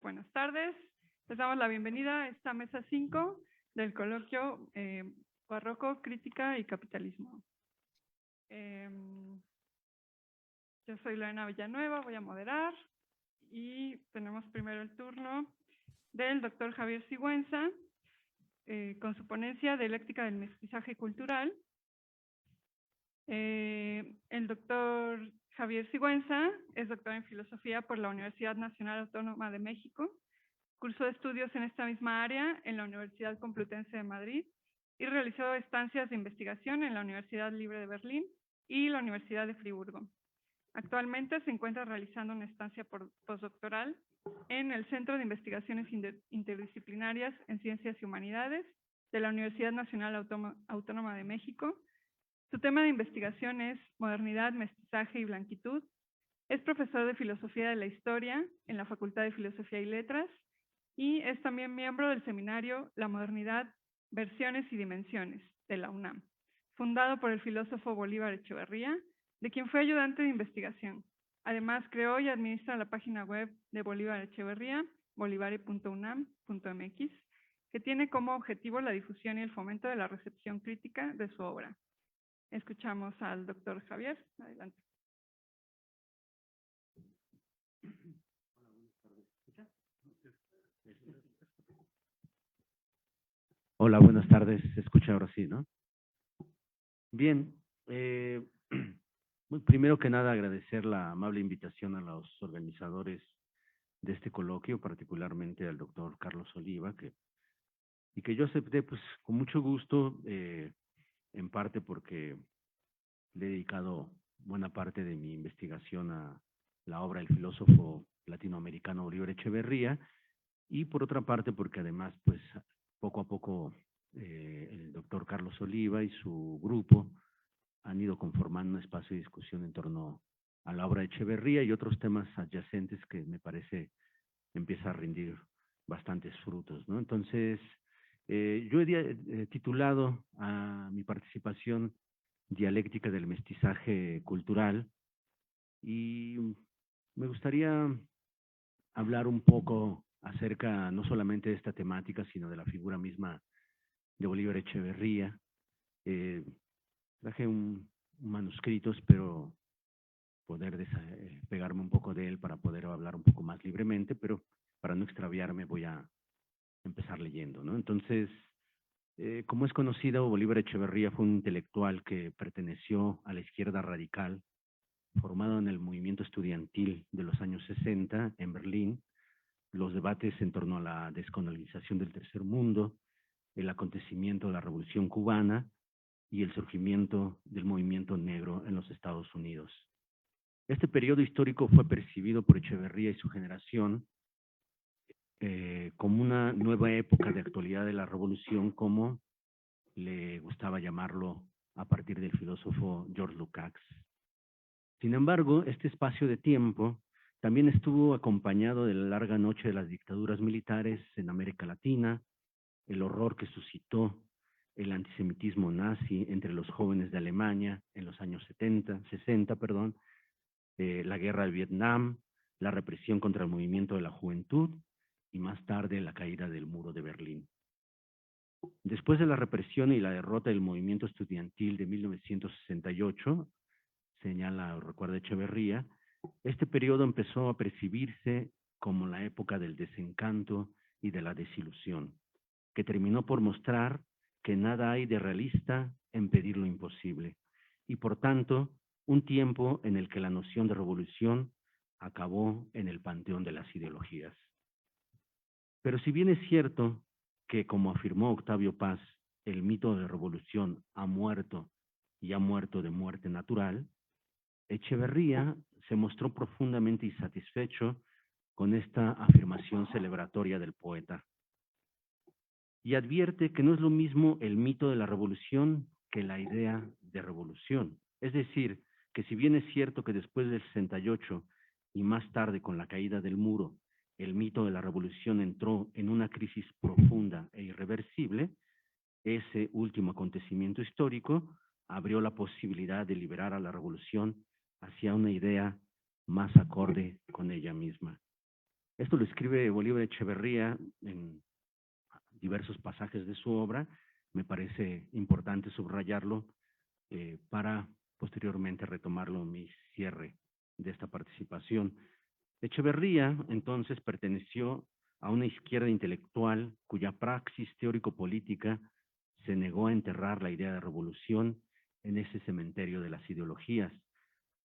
Buenas tardes. Les damos la bienvenida a esta mesa 5 del coloquio Barroco, Crítica y Capitalismo. Yo soy Lorena Villanueva, voy a moderar y tenemos primero el turno del doctor Javier Sigüenza con su ponencia Dialéctica del Mestizaje Cultural. El doctor Javier Sigüenza es doctor en Filosofía por la Universidad Nacional Autónoma de México. Cursó estudios en esta misma área en la Universidad Complutense de Madrid y realizó estancias de investigación en la Universidad Libre de Berlín y la Universidad de Friburgo. Actualmente se encuentra realizando una estancia postdoctoral en el Centro de Investigaciones Interdisciplinarias en Ciencias y Humanidades de la Universidad Nacional Autónoma de México. Su tema de investigación es Modernidad, Mestizaje y Blanquitud. Es profesor de Filosofía de la Historia en la Facultad de Filosofía y Letras y es también miembro del seminario La Modernidad, Versiones y Dimensiones de la UNAM, fundado por el filósofo Bolívar Echeverría, de quien fue ayudante de investigación. Además, creó y administra la página web de Bolívar Echeverría, bolivare.unam.mx, que tiene como objetivo la difusión y el fomento de la recepción crítica de su obra. Escuchamos al doctor Javier. Adelante. Hola, buenas tardes. Se escucha ahora sí, ¿no? Bien. Primero que nada, agradecer la amable invitación a los organizadores de este coloquio, particularmente al doctor Carlos Oliva, y que yo acepté pues con mucho gusto, en parte porque le he dedicado buena parte de mi investigación a la obra del filósofo latinoamericano Bolívar Echeverría, y por otra parte porque además pues poco a poco el doctor Carlos Oliva y su grupo han ido conformando un espacio de discusión en torno a la obra de Echeverría y otros temas adyacentes que me parece empieza a rendir bastantes frutos, ¿no? Entonces, yo he titulado a mi participación Dialéctica del Mestizaje Cultural y me gustaría hablar un poco acerca no solamente de esta temática, sino de la figura misma de Bolívar Echeverría. Traje un manuscrito, espero poder pegarme un poco de él para poder hablar un poco más libremente, pero para no extraviarme voy a empezar leyendo, ¿no? Entonces, como es conocido, Bolívar Echeverría fue un intelectual que perteneció a la izquierda radical, formado en el movimiento estudiantil de los años 60 en Berlín, los debates en torno a la descolonización del tercer mundo, el acontecimiento de la Revolución Cubana y el surgimiento del movimiento negro en los Estados Unidos. Este periodo histórico fue percibido por Echeverría y su generación como una nueva época de actualidad de la revolución, como le gustaba llamarlo a partir del filósofo George Lukács. Sin embargo, este espacio de tiempo también estuvo acompañado de la larga noche de las dictaduras militares en América Latina, el horror que suscitó el antisemitismo nazi entre los jóvenes de Alemania en los años 60, la guerra de Vietnam, la represión contra el movimiento de la juventud y más tarde la caída del muro de Berlín. Después de la represión y la derrota del movimiento estudiantil de 1968, señala o recuerda Echeverría, este periodo empezó a percibirse como la época del desencanto y de la desilusión, que terminó por mostrar que nada hay de realista en pedir lo imposible, y por tanto, un tiempo en el que la noción de revolución acabó en el panteón de las ideologías. Pero si bien es cierto que, como afirmó Octavio Paz, el mito de revolución ha muerto y ha muerto de muerte natural, Echeverría se mostró profundamente insatisfecho con esta afirmación celebratoria del poeta y advierte que no es lo mismo el mito de la revolución que la idea de revolución. Es decir, que si bien es cierto que después del 68 y más tarde con la caída del muro, el mito de la revolución entró en una crisis profunda e irreversible, ese último acontecimiento histórico abrió la posibilidad de liberar a la revolución hacia una idea más acorde con ella misma. Esto lo escribe Bolívar Echeverría en diversos pasajes de su obra. Me parece importante subrayarlo para posteriormente retomarlo en mi cierre de esta participación. Echeverría, entonces, perteneció a una izquierda intelectual cuya praxis teórico-política se negó a enterrar la idea de revolución en ese cementerio de las ideologías,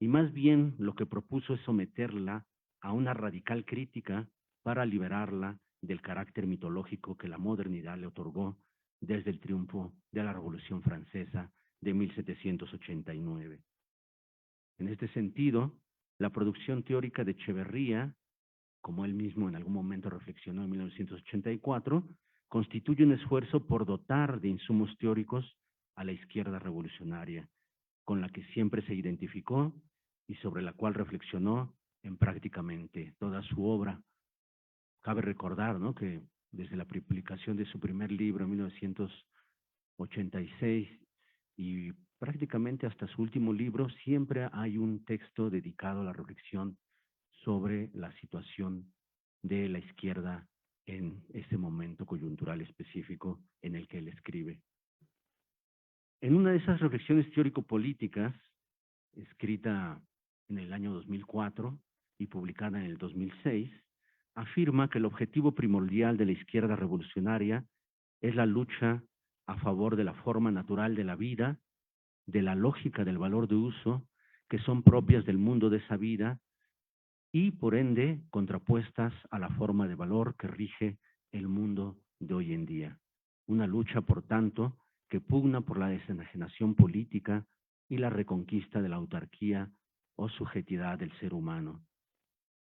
y más bien lo que propuso es someterla a una radical crítica para liberarla del carácter mitológico que la modernidad le otorgó desde el triunfo de la Revolución Francesa de 1789. En este sentido, la producción teórica de Echeverría, como él mismo en algún momento reflexionó en 1984, constituye un esfuerzo por dotar de insumos teóricos a la izquierda revolucionaria, con la que siempre se identificó y sobre la cual reflexionó en prácticamente toda su obra. Cabe recordar, ¿no?, que desde la publicación de su primer libro en 1986 y prácticamente hasta su último libro, siempre hay un texto dedicado a la reflexión sobre la situación de la izquierda en ese momento coyuntural específico en el que él escribe. En una de esas reflexiones teórico-políticas, escrita en el año 2004 y publicada en el 2006, afirma que el objetivo primordial de la izquierda revolucionaria es la lucha a favor de la forma natural de la vida, de la lógica del valor de uso, que son propias del mundo de esa vida y, por ende, contrapuestas a la forma de valor que rige el mundo de hoy en día. Una lucha, por tanto, que pugna por la desenajenación política y la reconquista de la autarquía o subjetividad del ser humano.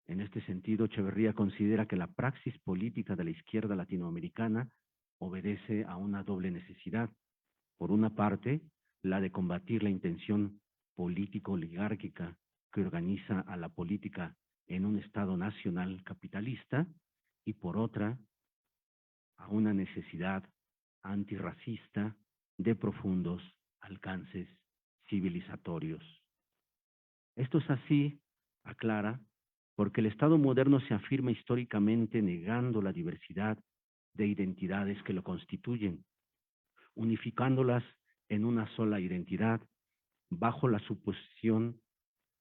En este sentido, Echeverría considera que la praxis política de la izquierda latinoamericana obedece a una doble necesidad. Por una parte, la de combatir la intención político-oligárquica que organiza a la política en un Estado nacional capitalista, y por otra, a una necesidad antirracista de profundos alcances civilizatorios. Esto es así, aclara, porque el Estado moderno se afirma históricamente negando la diversidad de identidades que lo constituyen, unificándolas en una sola identidad, bajo la suposición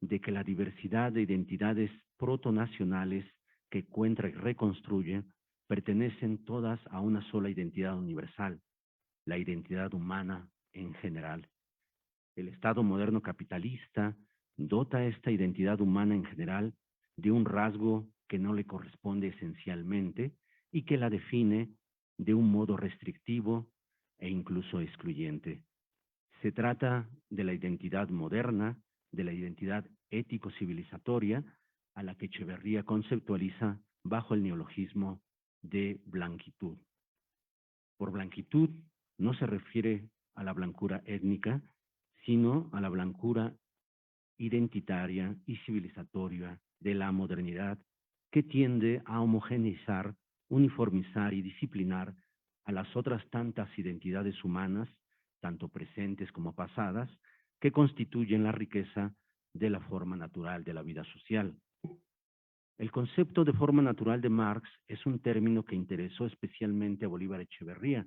de que la diversidad de identidades protonacionales que encuentra y reconstruye pertenecen todas a una sola identidad universal, la identidad humana en general. El Estado moderno capitalista dota esta identidad humana en general de un rasgo que no le corresponde esencialmente y que la define de un modo restrictivo e incluso excluyente. Se trata de la identidad moderna, de la identidad ético-civilizatoria, a la que Echeverría conceptualiza bajo el neologismo de blanquitud. Por blanquitud no se refiere a la blancura étnica, sino a la blancura identitaria y civilizatoria de la modernidad, que tiende a homogeneizar, uniformizar y disciplinar a las otras tantas identidades humanas, tanto presentes como pasadas, que constituyen la riqueza de la forma natural de la vida social. El concepto de forma natural de Marx es un término que interesó especialmente a Bolívar Echeverría.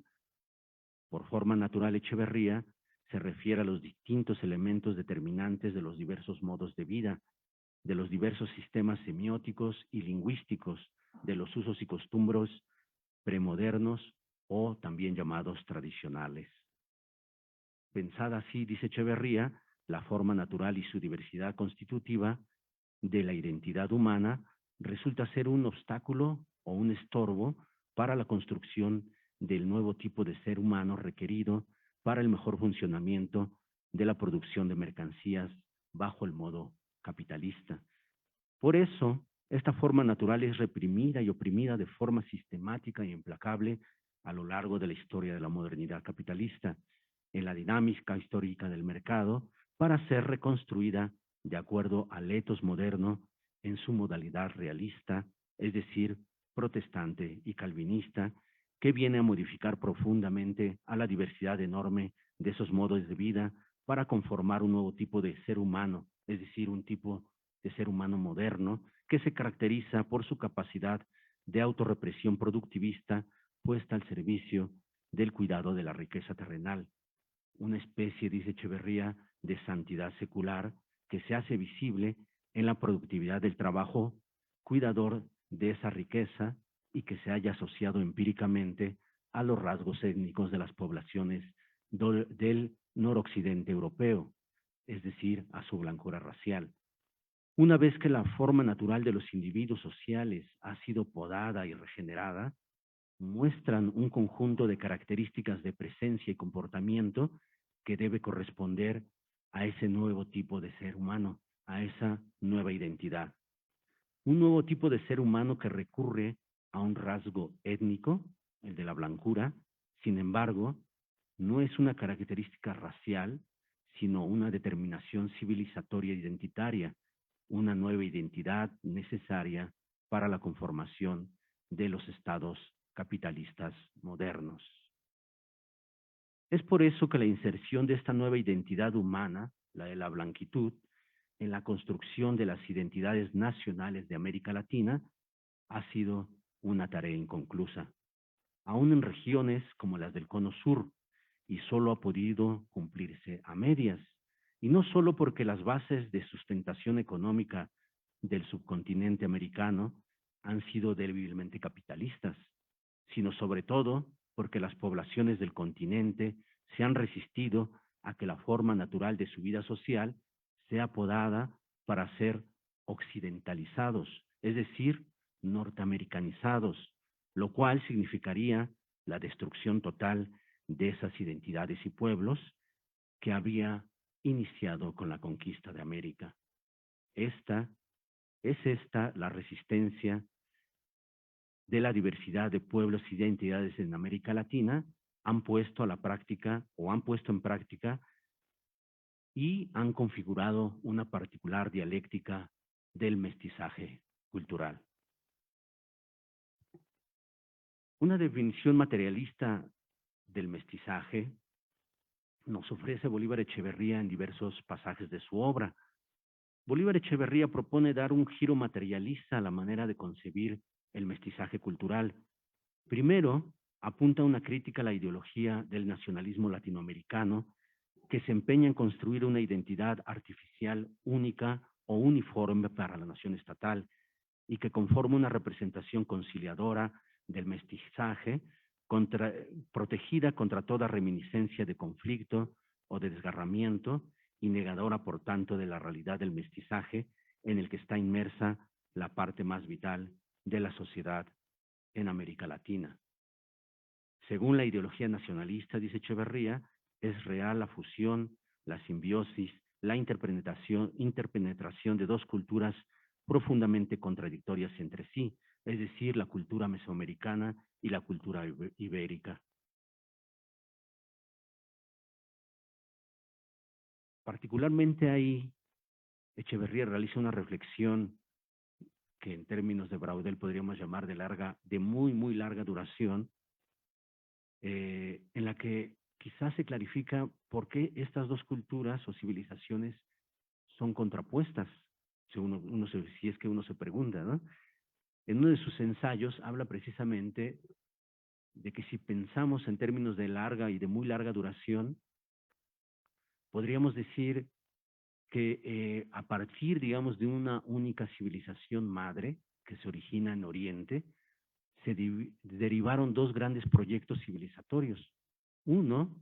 Por forma natural Echeverría se refiere a los distintos elementos determinantes de los diversos modos de vida, de los diversos sistemas semióticos y lingüísticos, de los usos y costumbres premodernos o también llamados tradicionales. Pensada así, dice Echeverría, la forma natural y su diversidad constitutiva de la identidad humana resulta ser un obstáculo o un estorbo para la construcción del nuevo tipo de ser humano requerido para el mejor funcionamiento de la producción de mercancías bajo el modo capitalista. Por eso, esta forma natural es reprimida y oprimida de forma sistemática y implacable a lo largo de la historia de la modernidad capitalista, en la dinámica histórica del mercado, para ser reconstruida de acuerdo al etos moderno en su modalidad realista, es decir, protestante y calvinista, que viene a modificar profundamente a la diversidad enorme de esos modos de vida para conformar un nuevo tipo de ser humano, es decir, un tipo de ser humano moderno que se caracteriza por su capacidad de autorrepresión productivista puesta al servicio del cuidado de la riqueza terrenal. Una especie, dice Echeverría, de santidad secular que se hace visible en la productividad del trabajo cuidador de esa riqueza y que se haya asociado empíricamente a los rasgos étnicos de las poblaciones del noroccidente europeo, es decir, a su blancura racial. Una vez que la forma natural de los individuos sociales ha sido podada y regenerada, muestran un conjunto de características de presencia y comportamiento que debe corresponder a ese nuevo tipo de ser humano, a esa nueva identidad. Un nuevo tipo de ser humano que recurre a un rasgo étnico, el de la blancura, sin embargo, no es una característica racial, sino una determinación civilizatoria identitaria, una nueva identidad necesaria para la conformación de los estados capitalistas modernos. Es por eso que la inserción de esta nueva identidad humana, la de la blanquitud, en la construcción de las identidades nacionales de América Latina, ha sido una tarea inconclusa, aún en regiones como las del Cono Sur, y solo ha podido cumplirse a medias, y no solo porque las bases de sustentación económica del subcontinente americano han sido débilmente capitalistas, sino sobre todo porque las poblaciones del continente se han resistido a que la forma natural de su vida social sea podada para ser occidentalizados, es decir, norteamericanizados, lo cual significaría la destrucción total de esas identidades y pueblos que había iniciado con la conquista de América. Es esta la resistencia de la diversidad de pueblos y identidades en América Latina han puesto en práctica y han configurado una particular dialéctica del mestizaje cultural. Una definición materialista del mestizaje nos ofrece Bolívar Echeverría en diversos pasajes de su obra. Bolívar Echeverría propone dar un giro materialista a la manera de concebir el mestizaje cultural. Primero, apunta una crítica a la ideología del nacionalismo latinoamericano que se empeña en construir una identidad artificial única o uniforme para la nación estatal y que conforma una representación conciliadora del mestizaje protegida contra toda reminiscencia de conflicto o de desgarramiento y negadora, por tanto, de la realidad del mestizaje en el que está inmersa la parte más vital de la sociedad en América Latina. Según la ideología nacionalista, dice Echeverría, es real la fusión, la simbiosis, la interpenetración de dos culturas profundamente contradictorias entre sí, es decir, la cultura mesoamericana y la cultura ibérica. Particularmente ahí, Echeverría realiza una reflexión que en términos de Braudel podríamos llamar de muy larga duración, en la que quizás se clarifica por qué estas dos culturas o civilizaciones son contrapuestas, si es que uno se pregunta, ¿no? En uno de sus ensayos habla precisamente de que si pensamos en términos de larga y de muy larga duración, podríamos decir que a partir, digamos, de una única civilización madre que se origina en Oriente, se derivaron dos grandes proyectos civilizatorios. Uno,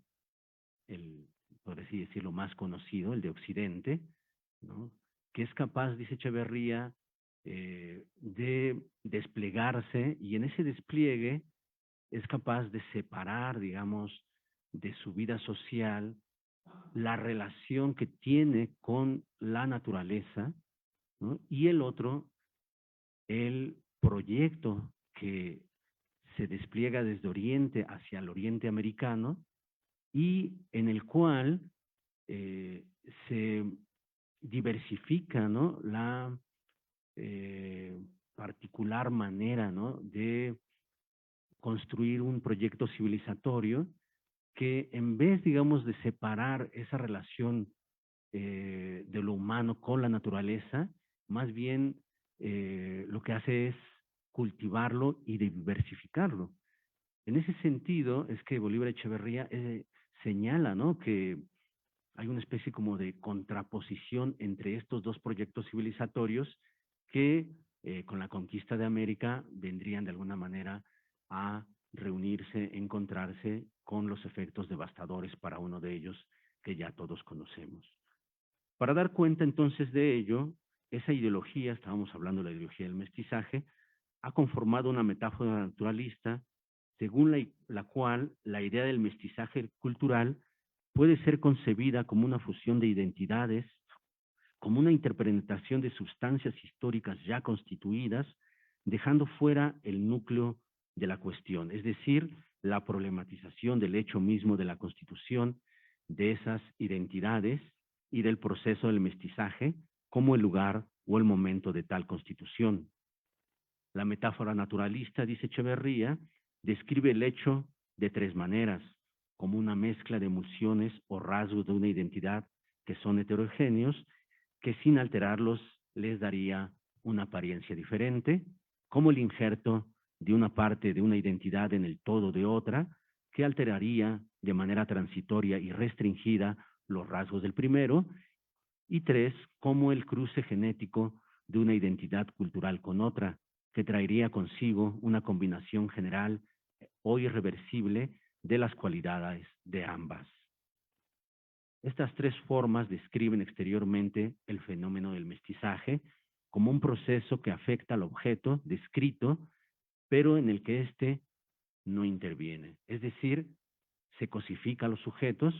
por así decirlo, más conocido, el de Occidente, ¿no?, que es capaz, dice Echeverría, de desplegarse, y en ese despliegue es capaz de separar, digamos, de su vida social la relación que tiene con la naturaleza, ¿no?, y el otro, el proyecto que se despliega desde Oriente hacia el Oriente americano y en el cual se diversifica, ¿no?, la particular manera, ¿no?, de construir un proyecto civilizatorio que en vez, digamos, de separar esa relación de lo humano con la naturaleza, más bien lo que hace es cultivarlo y diversificarlo. En ese sentido es que Bolívar Echeverría señala, ¿no?, que hay una especie como de contraposición entre estos dos proyectos civilizatorios que con la conquista de América vendrían de alguna manera a reunirse, encontrarse con los efectos devastadores para uno de ellos que ya todos conocemos. Para dar cuenta entonces de ello, esa ideología, estábamos hablando de la ideología del mestizaje, ha conformado una metáfora naturalista según la cual la idea del mestizaje cultural puede ser concebida como una fusión de identidades, como una interpretación de sustancias históricas ya constituidas, dejando fuera el núcleo de la cuestión, es decir, la problematización del hecho mismo de la constitución de esas identidades y del proceso del mestizaje como el lugar o el momento de tal constitución. La metáfora naturalista, dice Echeverría, describe el hecho de tres maneras, como una mezcla de emulsiones o rasgos de una identidad que son heterogéneos, que sin alterarlos les daría una apariencia diferente, como el injerto de una parte de una identidad en el todo de otra, que alteraría de manera transitoria y restringida los rasgos del primero, y tres, como el cruce genético de una identidad cultural con otra, que traería consigo una combinación general o irreversible de las cualidades de ambas. Estas tres formas describen exteriormente el fenómeno del mestizaje como un proceso que afecta al objeto descrito, pero en el que éste no interviene. Es decir, se cosifica a los sujetos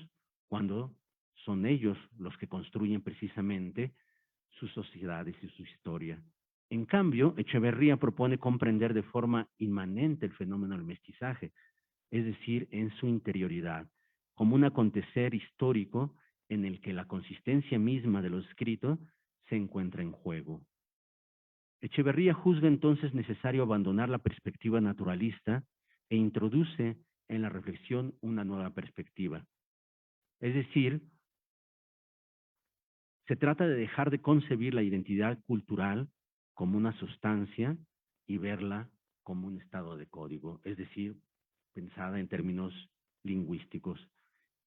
cuando son ellos los que construyen precisamente sus sociedades y su historia. En cambio, Echeverría propone comprender de forma inmanente el fenómeno del mestizaje, es decir, en su interioridad, como un acontecer histórico en el que la consistencia misma de lo escrito se encuentra en juego. Echeverría juzga entonces necesario abandonar la perspectiva naturalista e introduce en la reflexión una nueva perspectiva. Es decir, se trata de dejar de concebir la identidad cultural como una sustancia y verla como un estado de código, es decir, pensada en términos lingüísticos,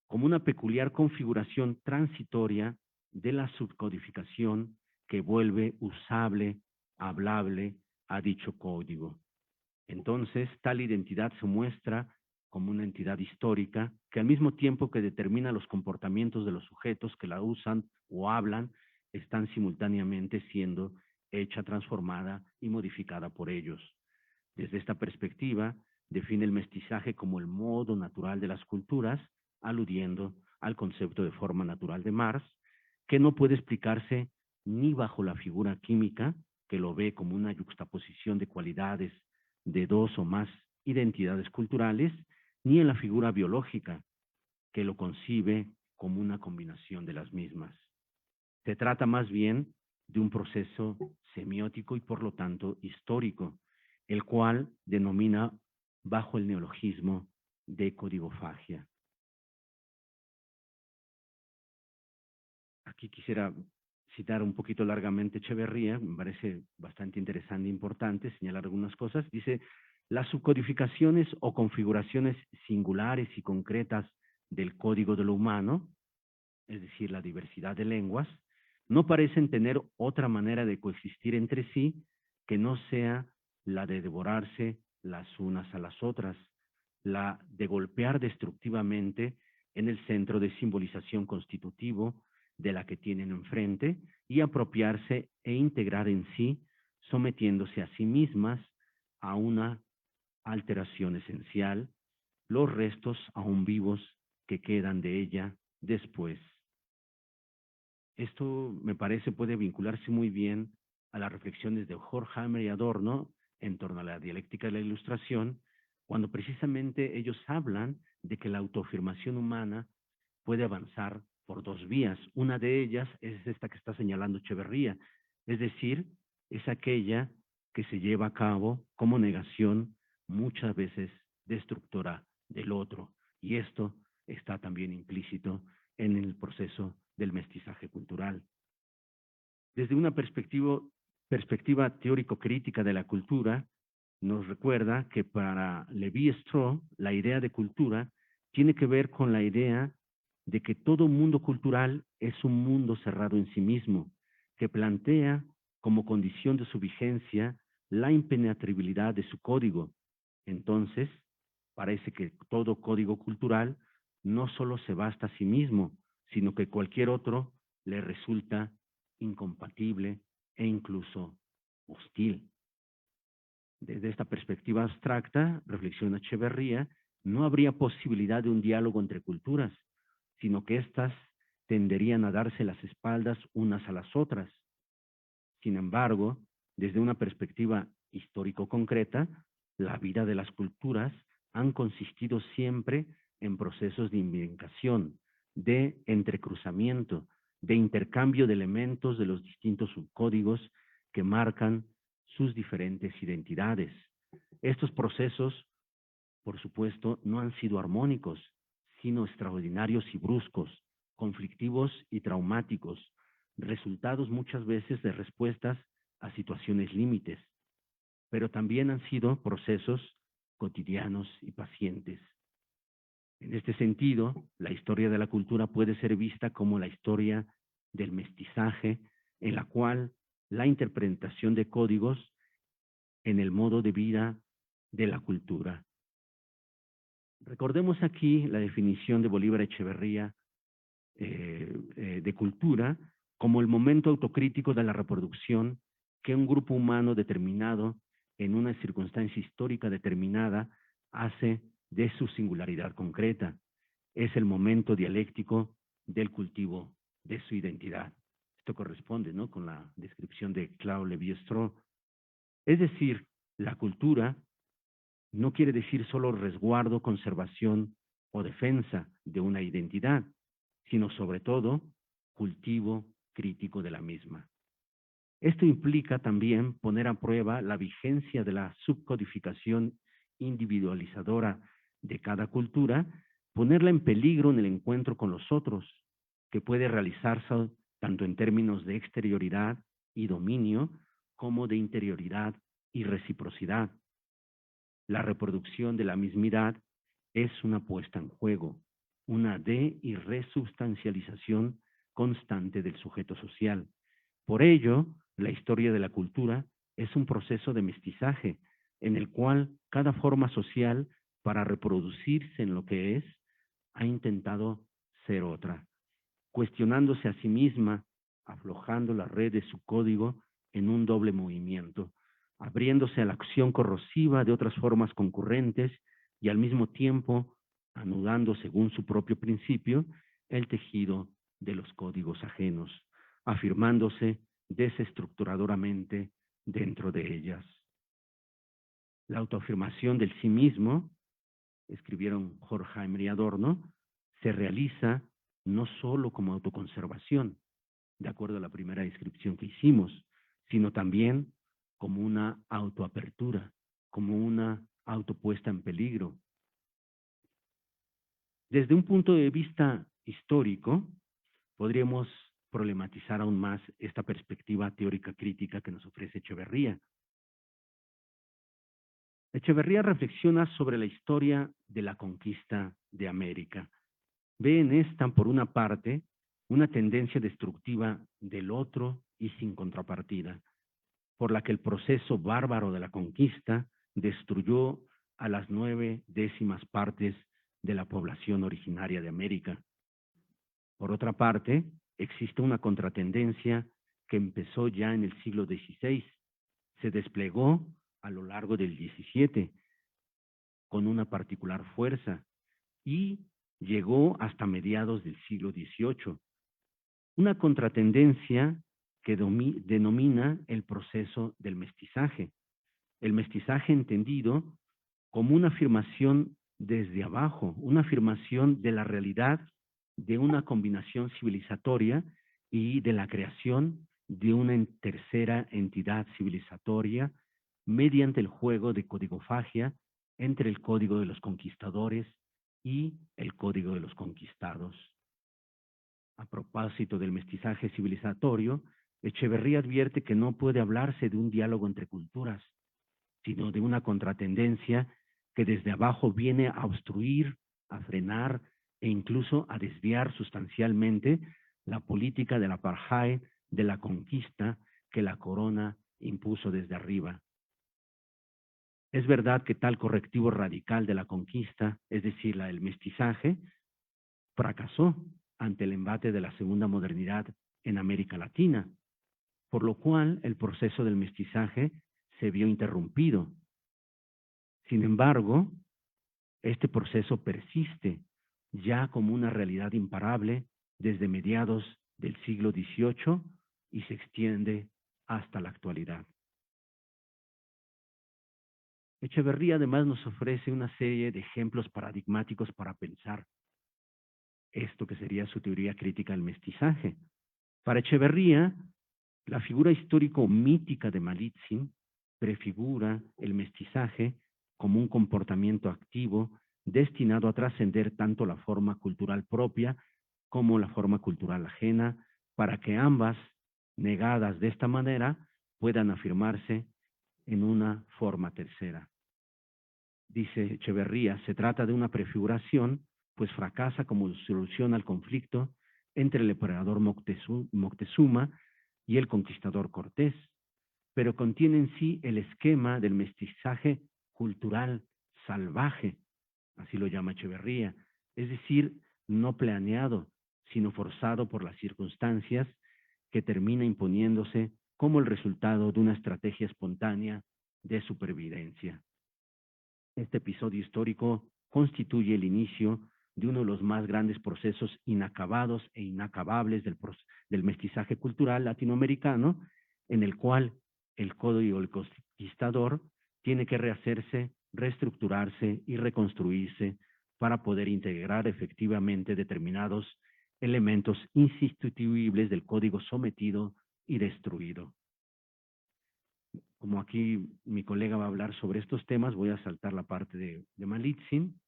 como una peculiar configuración transitoria de la subcodificación que vuelve usable, hablable a dicho código. Entonces, tal identidad se muestra como una entidad histórica que al mismo tiempo que determina los comportamientos de los sujetos que la usan o hablan, están simultáneamente siendo hecha, transformada y modificada por ellos. Desde esta perspectiva, define el mestizaje como el modo natural de las culturas, aludiendo al concepto de forma natural de Marx, que no puede explicarse ni bajo la figura química, que lo ve como una yuxtaposición de cualidades de dos o más identidades culturales, ni en la figura biológica, que lo concibe como una combinación de las mismas. Se trata más bien de un proceso semiótico y por lo tanto histórico, el cual denomina bajo el neologismo de codigofagia. Aquí quisiera citar un poquito largamente Echeverría, me parece bastante interesante e importante señalar algunas cosas. Dice, las subcodificaciones o configuraciones singulares y concretas del código de lo humano, es decir, la diversidad de lenguas, no parecen tener otra manera de coexistir entre sí que no sea la de devorarse las unas a las otras, la de golpear destructivamente en el centro de simbolización constitutivo de la que tienen enfrente y apropiarse e integrar en sí, sometiéndose a sí mismas a una alteración esencial, los restos aún vivos que quedan de ella después. Esto me parece puede vincularse muy bien a las reflexiones de Horkheimer y Adorno en torno a la dialéctica de la ilustración, cuando precisamente ellos hablan de que la autoafirmación humana puede avanzar por dos vías. Una de ellas es esta que está señalando Echeverría, es decir, es aquella que se lleva a cabo como negación muchas veces destructora del otro. Y esto está también implícito en el proceso del mestizaje cultural. Desde una perspectiva teórico-crítica de la cultura, nos recuerda que para Lévi-Strauss la idea de cultura tiene que ver con la idea de que todo mundo cultural es un mundo cerrado en sí mismo, que plantea como condición de su vigencia la impenetrabilidad de su código. Entonces, parece que todo código cultural no solo se basta a sí mismo, sino que cualquier otro le resulta incompatible e incluso hostil. Desde esta perspectiva abstracta, reflexiona Echeverría, no habría posibilidad de un diálogo entre culturas, sino que éstas tenderían a darse las espaldas unas a las otras. Sin embargo, desde una perspectiva histórico-concreta, la vida de las culturas han consistido siempre en procesos de invencación, de entrecruzamiento, de intercambio de elementos de los distintos subcódigos que marcan sus diferentes identidades. Estos procesos, por supuesto, no han sido armónicos, sino extraordinarios y bruscos, conflictivos y traumáticos, resultados muchas veces de respuestas a situaciones límites, pero también han sido procesos cotidianos y pacientes. En este sentido, la historia de la cultura puede ser vista como la historia del mestizaje, en la cual la interpretación de códigos en el modo de vida de la cultura. Recordemos aquí la definición de Bolívar Echeverría de cultura como el momento autocrítico de la reproducción que un grupo humano determinado en una circunstancia histórica determinada hace de su singularidad concreta. Es el momento dialéctico del cultivo de su identidad. Esto corresponde, ¿no?, con la descripción de Claude Lévi-Strauss. Es decir, la cultura no quiere decir solo resguardo, conservación o defensa de una identidad, sino sobre todo cultivo crítico de la misma. Esto implica también poner a prueba la vigencia de la subcodificación individualizadora de cada cultura, ponerla en peligro en el encuentro con los otros, que puede realizarse tanto en términos de exterioridad y dominio, como de interioridad y reciprocidad. La reproducción de la mismidad es una puesta en juego, una de- y resubstancialización constante del sujeto social. Por ello, la historia de la cultura es un proceso de mestizaje en el cual cada forma social, para reproducirse en lo que es, ha intentado ser otra, cuestionándose a sí misma, aflojando la red de su código en un doble movimiento, abriéndose a la acción corrosiva de otras formas concurrentes y al mismo tiempo anudando, según su propio principio, el tejido de los códigos ajenos, afirmándose desestructuradoramente dentro de ellas. La autoafirmación del sí mismo, escribieron Horkheimer y Adorno, se realiza no solo como autoconservación, de acuerdo a la primera descripción que hicimos, sino también como una autoapertura, como una autopuesta en peligro. Desde un punto de vista histórico, podríamos problematizar aún más esta perspectiva teórica crítica que nos ofrece Echeverría. Echeverría reflexiona sobre la historia de la conquista de América. Ve en esta, por una parte, una tendencia destructiva del otro y sin contrapartida, por la que el proceso bárbaro de la conquista destruyó a las 9/10 partes de la población originaria de América. Por otra parte, existe una contratendencia que empezó ya en el siglo XVI, se desplegó a lo largo del XVII con una particular fuerza y llegó hasta mediados del siglo XVIII. Una contratendencia que denomina el proceso del mestizaje. El mestizaje entendido como una afirmación desde abajo, una afirmación de la realidad de una combinación civilizatoria y de la creación de una tercera entidad civilizatoria mediante el juego de codigofagia entre el código de los conquistadores y el código de los conquistados. A propósito del mestizaje civilizatorio, Echeverría advierte que no puede hablarse de un diálogo entre culturas, sino de una contratendencia que desde abajo viene a obstruir, a frenar e incluso a desviar sustancialmente la política del apartheid, de la conquista que la corona impuso desde arriba. Es verdad que tal correctivo radical de la conquista, es decir, la del mestizaje, fracasó ante el embate de la segunda modernidad en América Latina, por lo cual el proceso del mestizaje se vio interrumpido. Sin embargo, este proceso persiste ya como una realidad imparable desde mediados del siglo XVIII y se extiende hasta la actualidad. Echeverría además nos ofrece una serie de ejemplos paradigmáticos para pensar esto que sería su teoría crítica del mestizaje. Para Echeverría, la figura histórico-mítica de Malitzin prefigura el mestizaje como un comportamiento activo destinado a trascender tanto la forma cultural propia como la forma cultural ajena, para que ambas, negadas de esta manera, puedan afirmarse en una forma tercera. Dice Echeverría, se trata de una prefiguración, pues fracasa como solución al conflicto entre el emperador Moctezuma y el conquistador Cortés, pero contiene en sí el esquema del mestizaje cultural salvaje, así lo llama Echeverría, es decir, no planeado, sino forzado por las circunstancias, que termina imponiéndose como el resultado de una estrategia espontánea de supervivencia. Este episodio histórico constituye el inicio de uno de los más grandes procesos inacabados e inacabables del mestizaje cultural latinoamericano, en el cual el código del conquistador tiene que rehacerse, reestructurarse y reconstruirse para poder integrar efectivamente determinados elementos insustituibles del código sometido y destruido. Como aquí mi colega va a hablar sobre estos temas, voy a saltar la parte de Malitzin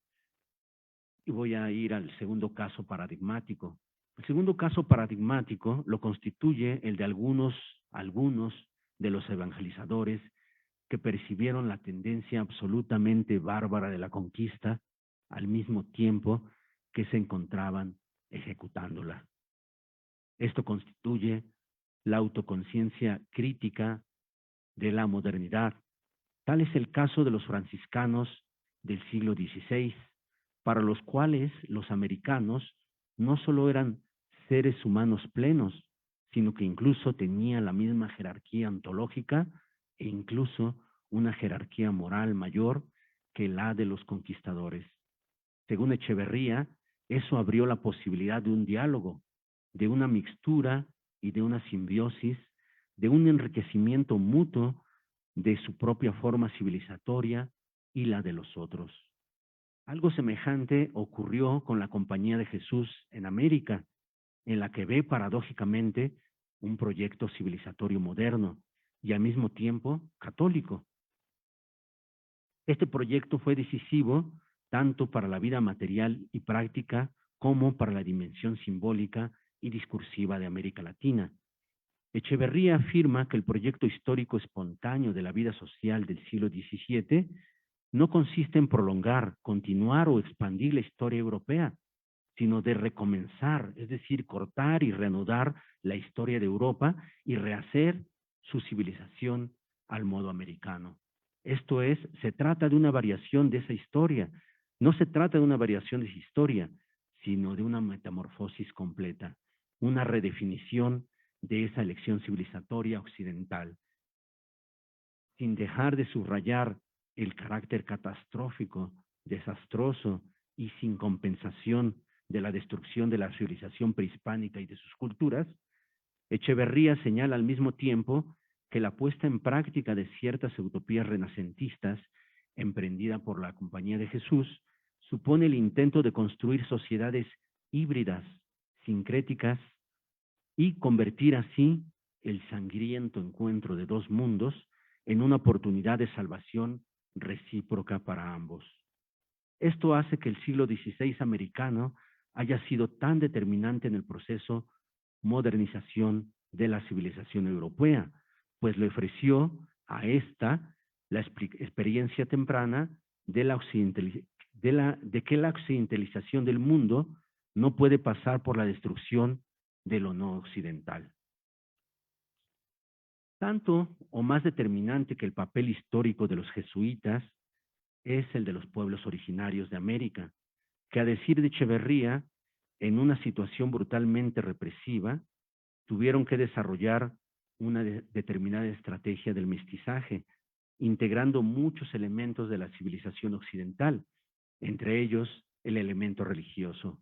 y voy a ir al segundo caso paradigmático. El segundo caso paradigmático lo constituye el de algunos de los evangelizadores que percibieron la tendencia absolutamente bárbara de la conquista al mismo tiempo que se encontraban ejecutándola. Esto constituye la autoconciencia crítica de la modernidad. Tal es el caso de los franciscanos del siglo XVI, para los cuales los americanos no solo eran seres humanos plenos, sino que incluso tenían la misma jerarquía ontológica e incluso una jerarquía moral mayor que la de los conquistadores. Según Echeverría, eso abrió la posibilidad de un diálogo, de una mixtura y de una simbiosis, de un enriquecimiento mutuo de su propia forma civilizatoria y la de los otros. Algo semejante ocurrió con la Compañía de Jesús en América, en la que ve paradójicamente un proyecto civilizatorio moderno y al mismo tiempo católico. Este proyecto fue decisivo tanto para la vida material y práctica como para la dimensión simbólica y discursiva de América Latina. Echeverría afirma que el proyecto histórico espontáneo de la vida social del siglo XVII no consiste en prolongar, continuar o expandir la historia europea, sino de recomenzar, es decir, cortar y reanudar la historia de Europa y rehacer su civilización al modo americano. Esto es, se trata de una variación de esa historia, no se trata de una variación de esa historia, sino de una metamorfosis completa, una redefinición de esa elección civilizatoria occidental, sin dejar de subrayar el carácter catastrófico, desastroso y sin compensación de la destrucción de la civilización prehispánica y de sus culturas. Echeverría señala al mismo tiempo que la puesta en práctica de ciertas utopías renacentistas, emprendida por la Compañía de Jesús, supone el intento de construir sociedades híbridas, sincréticas, y convertir así el sangriento encuentro de dos mundos en una oportunidad de salvación recíproca para ambos. Esto hace que el siglo XVI americano haya sido tan determinante en el proceso modernización de la civilización europea, pues le ofreció a esta la experiencia temprana de que la occidentalización del mundo no puede pasar por la destrucción de lo no occidental. Tanto o más determinante que el papel histórico de los jesuitas es el de los pueblos originarios de América, que a decir de Echeverría, en una situación brutalmente represiva, tuvieron que desarrollar una determinada estrategia del mestizaje, integrando muchos elementos de la civilización occidental, entre ellos el elemento religioso.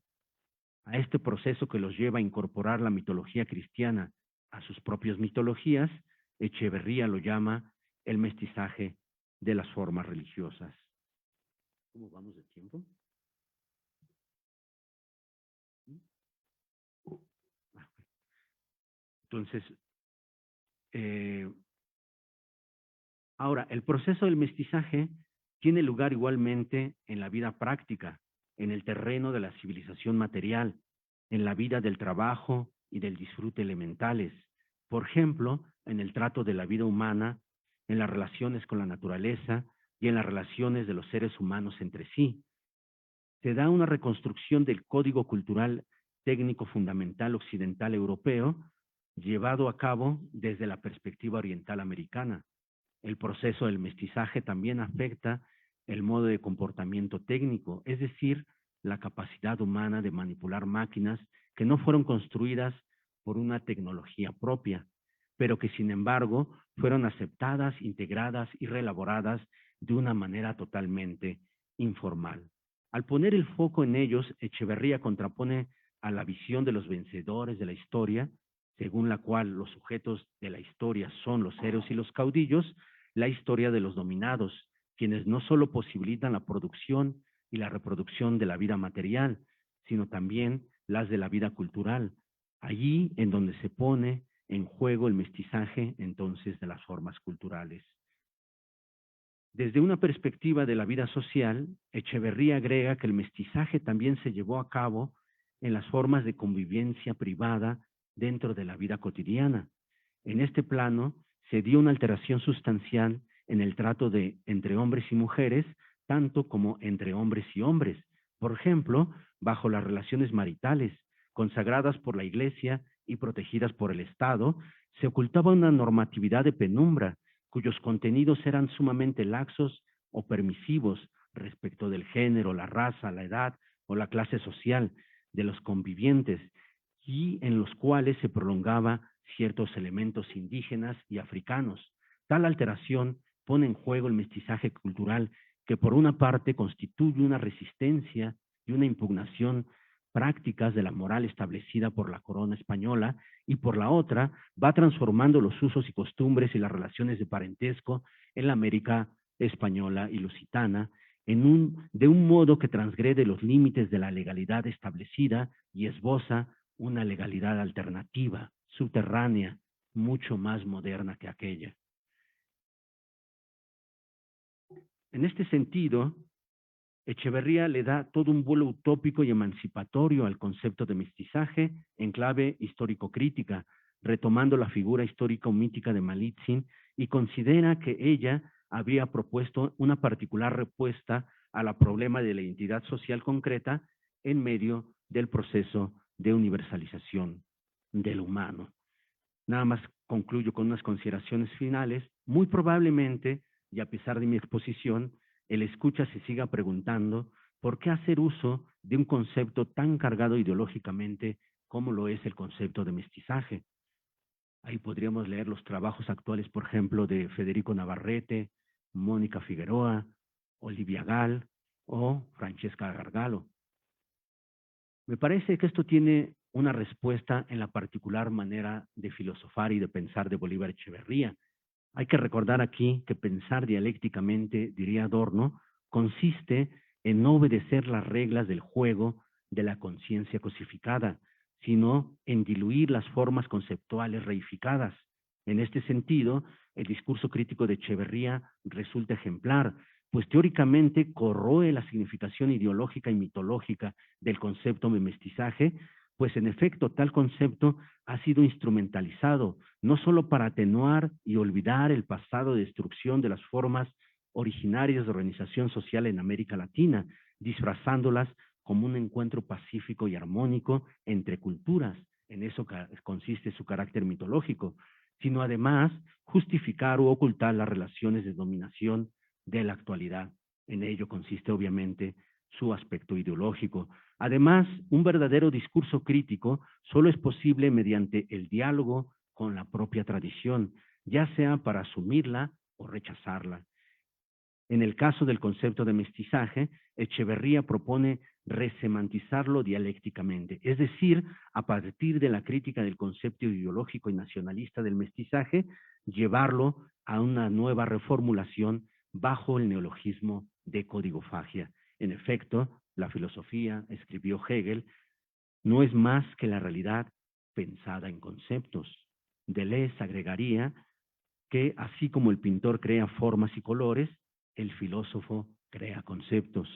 A este proceso que los lleva a incorporar la mitología cristiana a sus propias mitologías, Echeverría lo llama el mestizaje de las formas religiosas. ¿Cómo vamos de tiempo? Entonces, ahora, el proceso del mestizaje tiene lugar igualmente en la vida práctica, en el terreno de la civilización material, en la vida del trabajo y del disfrute elementales. Por ejemplo, en el trato de la vida humana, en las relaciones con la naturaleza y en las relaciones de los seres humanos entre sí. Se da una reconstrucción del código cultural técnico fundamental occidental europeo, llevado a cabo desde la perspectiva oriental americana. El proceso del mestizaje también afecta el modo de comportamiento técnico, es decir, la capacidad humana de manipular máquinas que no fueron construidas por una tecnología propia, pero que sin embargo fueron aceptadas, integradas y reelaboradas de una manera totalmente informal. Al poner el foco en ellos, Echeverría contrapone a la visión de los vencedores de la historia, según la cual los sujetos de la historia son los héroes y los caudillos, la historia de los dominados, quienes no solo posibilitan la producción y la reproducción de la vida material, sino también las de la vida cultural, allí en donde se pone en juego el mestizaje entonces de las formas culturales. Desde una perspectiva de la vida social, Echeverría agrega que el mestizaje también se llevó a cabo en las formas de convivencia privada dentro de la vida cotidiana. En este plano se dio una alteración sustancial en el trato entre hombres y mujeres, tanto como entre hombres y hombres. Por ejemplo, bajo las relaciones maritales, consagradas por la Iglesia y protegidas por el Estado, se ocultaba una normatividad de penumbra, cuyos contenidos eran sumamente laxos o permisivos respecto del género, la raza, la edad o la clase social de los convivientes, y en los cuales se prolongaba ciertos elementos indígenas y africanos. Tal alteración pone en juego el mestizaje cultural que por una parte constituye una resistencia y una impugnación prácticas de la moral establecida por la corona española y por la otra va transformando los usos y costumbres y las relaciones de parentesco en la América española y lusitana de un modo que transgrede los límites de la legalidad establecida y esboza una legalidad alternativa, subterránea, mucho más moderna que aquella. En este sentido, Echeverría le da todo un vuelo utópico y emancipatorio al concepto de mestizaje en clave histórico-crítica, retomando la figura histórico-mítica de Malitzin, y considera que ella había propuesto una particular respuesta a la problema de la identidad social concreta en medio del proceso de universalización del humano. Nada más concluyo con unas consideraciones finales. Muy probablemente, y a pesar de mi exposición, el escucha se siga preguntando por qué hacer uso de un concepto tan cargado ideológicamente como lo es el concepto de mestizaje. Ahí podríamos leer los trabajos actuales, por ejemplo, de Federico Navarrete, Mónica Figueroa, Olivia Gall o Francesca Gargalo. Me parece que esto tiene una respuesta en la particular manera de filosofar y de pensar de Bolívar Echeverría. Hay que recordar aquí que pensar dialécticamente, diría Adorno, consiste en no obedecer las reglas del juego de la conciencia cosificada, sino en diluir las formas conceptuales reificadas. En este sentido, el discurso crítico de Echeverría resulta ejemplar, pues teóricamente corroe la significación ideológica y mitológica del concepto de mestizaje, pues en efecto tal concepto ha sido instrumentalizado no solo para atenuar y olvidar el pasado de destrucción de las formas originarias de organización social en América Latina, disfrazándolas como un encuentro pacífico y armónico entre culturas, en eso consiste su carácter mitológico, sino además justificar u ocultar las relaciones de dominación de la actualidad. En ello consiste obviamente su aspecto ideológico. Además, un verdadero discurso crítico solo es posible mediante el diálogo con la propia tradición, ya sea para asumirla o rechazarla. En el caso del concepto de mestizaje, Echeverría propone resemantizarlo dialécticamente, es decir, a partir de la crítica del concepto ideológico y nacionalista del mestizaje, llevarlo a una nueva reformulación bajo el neologismo de codigofagia. En efecto, la filosofía, escribió Hegel, no es más que la realidad pensada en conceptos. Deleuze agregaría que así como el pintor crea formas y colores, el filósofo crea conceptos.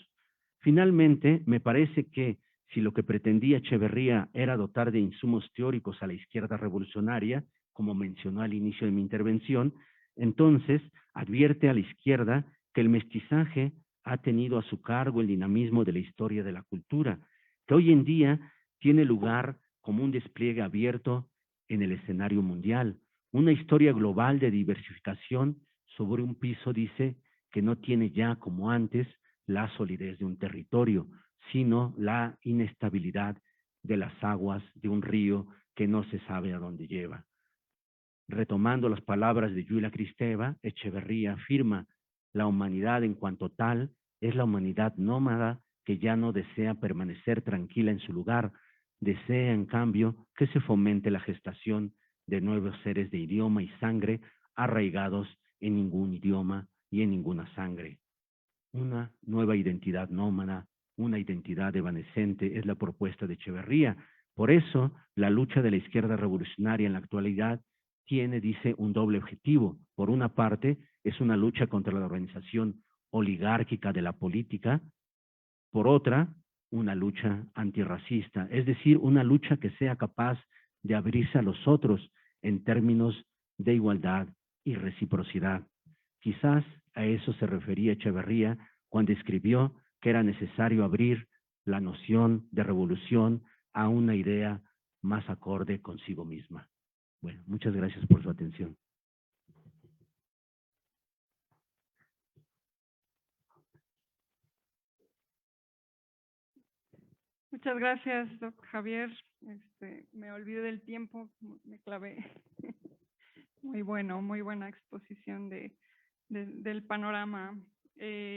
Finalmente, me parece que si lo que pretendía Echeverría era dotar de insumos teóricos a la izquierda revolucionaria, como mencionó al inicio de mi intervención, entonces advierte a la izquierda que el mestizaje ha tenido a su cargo el dinamismo de la historia de la cultura, que hoy en día tiene lugar como un despliegue abierto en el escenario mundial, una historia global de diversificación sobre un piso, dice, que no tiene ya como antes la solidez de un territorio, sino la inestabilidad de las aguas de un río que no se sabe a dónde lleva. Retomando las palabras de Yulia Kristeva, Echeverría afirma, la humanidad en cuanto tal es la humanidad nómada que ya no desea permanecer tranquila en su lugar, desea en cambio que se fomente la gestación de nuevos seres de idioma y sangre arraigados en ningún idioma y en ninguna sangre. Una nueva identidad nómada, una identidad evanescente es la propuesta de Echeverría. Por eso, la lucha de la izquierda revolucionaria en la actualidad tiene, dice, un doble objetivo. Por una parte, es una lucha contra la organización oligárquica de la política. Por otra, una lucha antirracista, es decir, una lucha que sea capaz de abrirse a los otros en términos de igualdad y reciprocidad. Quizás a eso se refería Echeverría cuando escribió que era necesario abrir la noción de revolución a una idea más acorde consigo misma. Bueno, muchas gracias por su atención. Muchas gracias, doc Javier. Me olvidé del tiempo, me clavé. Muy bueno, muy buena exposición del panorama.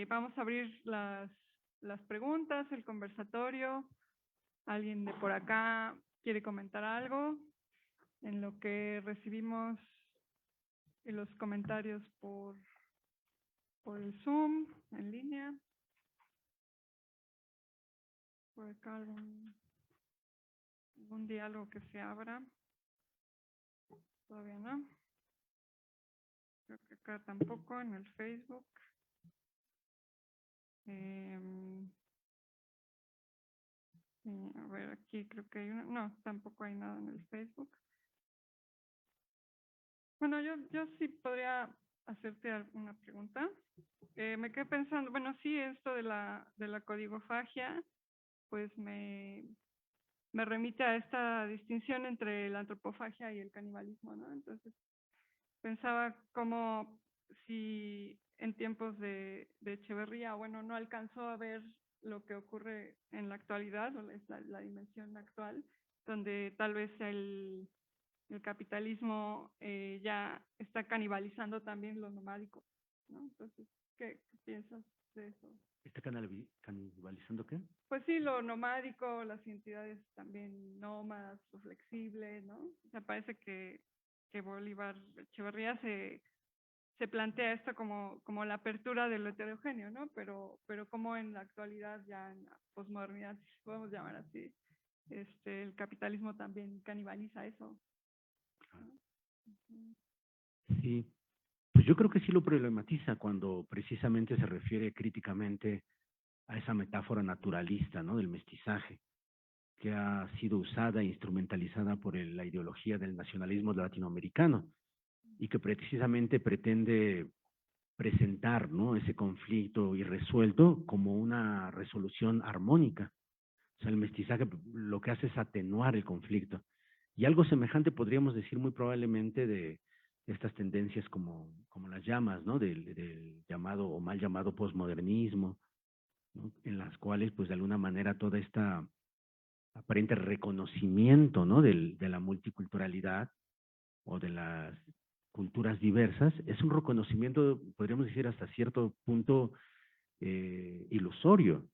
Vamos a abrir las preguntas, el conversatorio. ¿Alguien de por acá quiere comentar algo? En lo que recibimos los comentarios por el Zoom, en línea. Por acá algún diálogo que se abra. Todavía no. Creo que acá tampoco, en el Facebook. A ver, aquí creo que hay una. No, tampoco hay nada en el Facebook. Bueno, yo sí podría hacerte alguna pregunta. Me quedé pensando, bueno, sí, esto de la codigofagia, pues me remite a esta distinción entre la antropofagia y el canibalismo, ¿no? Entonces, pensaba como si en tiempos de Echeverría, bueno, no alcanzó a ver lo que ocurre en la actualidad, o la dimensión actual, donde tal vez el capitalismo ya está canibalizando también lo nomádico, ¿no? Entonces, ¿qué piensas de eso? ¿Está canibalizando qué? Pues sí, lo nomádico, las identidades también nómadas o flexibles, ¿no? O sea, parece que Bolívar Echeverría se plantea esto como la apertura de lo heterogéneo, ¿no? Pero como en la actualidad, ya en la posmodernidad, si podemos llamar así, el capitalismo también canibaliza eso, ¿no? Sí, pues yo creo que sí lo problematiza cuando precisamente se refiere críticamente a esa metáfora naturalista, ¿no? Del mestizaje. que ha sido usada e instrumentalizada por la ideología del nacionalismo latinoamericano y que precisamente pretende presentar, ¿no?, ese conflicto irresuelto como una resolución armónica. O sea, el mestizaje lo que hace es atenuar el conflicto. Y algo semejante podríamos decir muy probablemente de estas tendencias como las llamas, ¿no?, del llamado o mal llamado posmodernismo, ¿no?, en las cuales, pues de alguna manera, toda esta aparente reconocimiento, ¿no?, de la multiculturalidad o de las culturas diversas, es un reconocimiento, podríamos decir, hasta cierto punto ilusorio,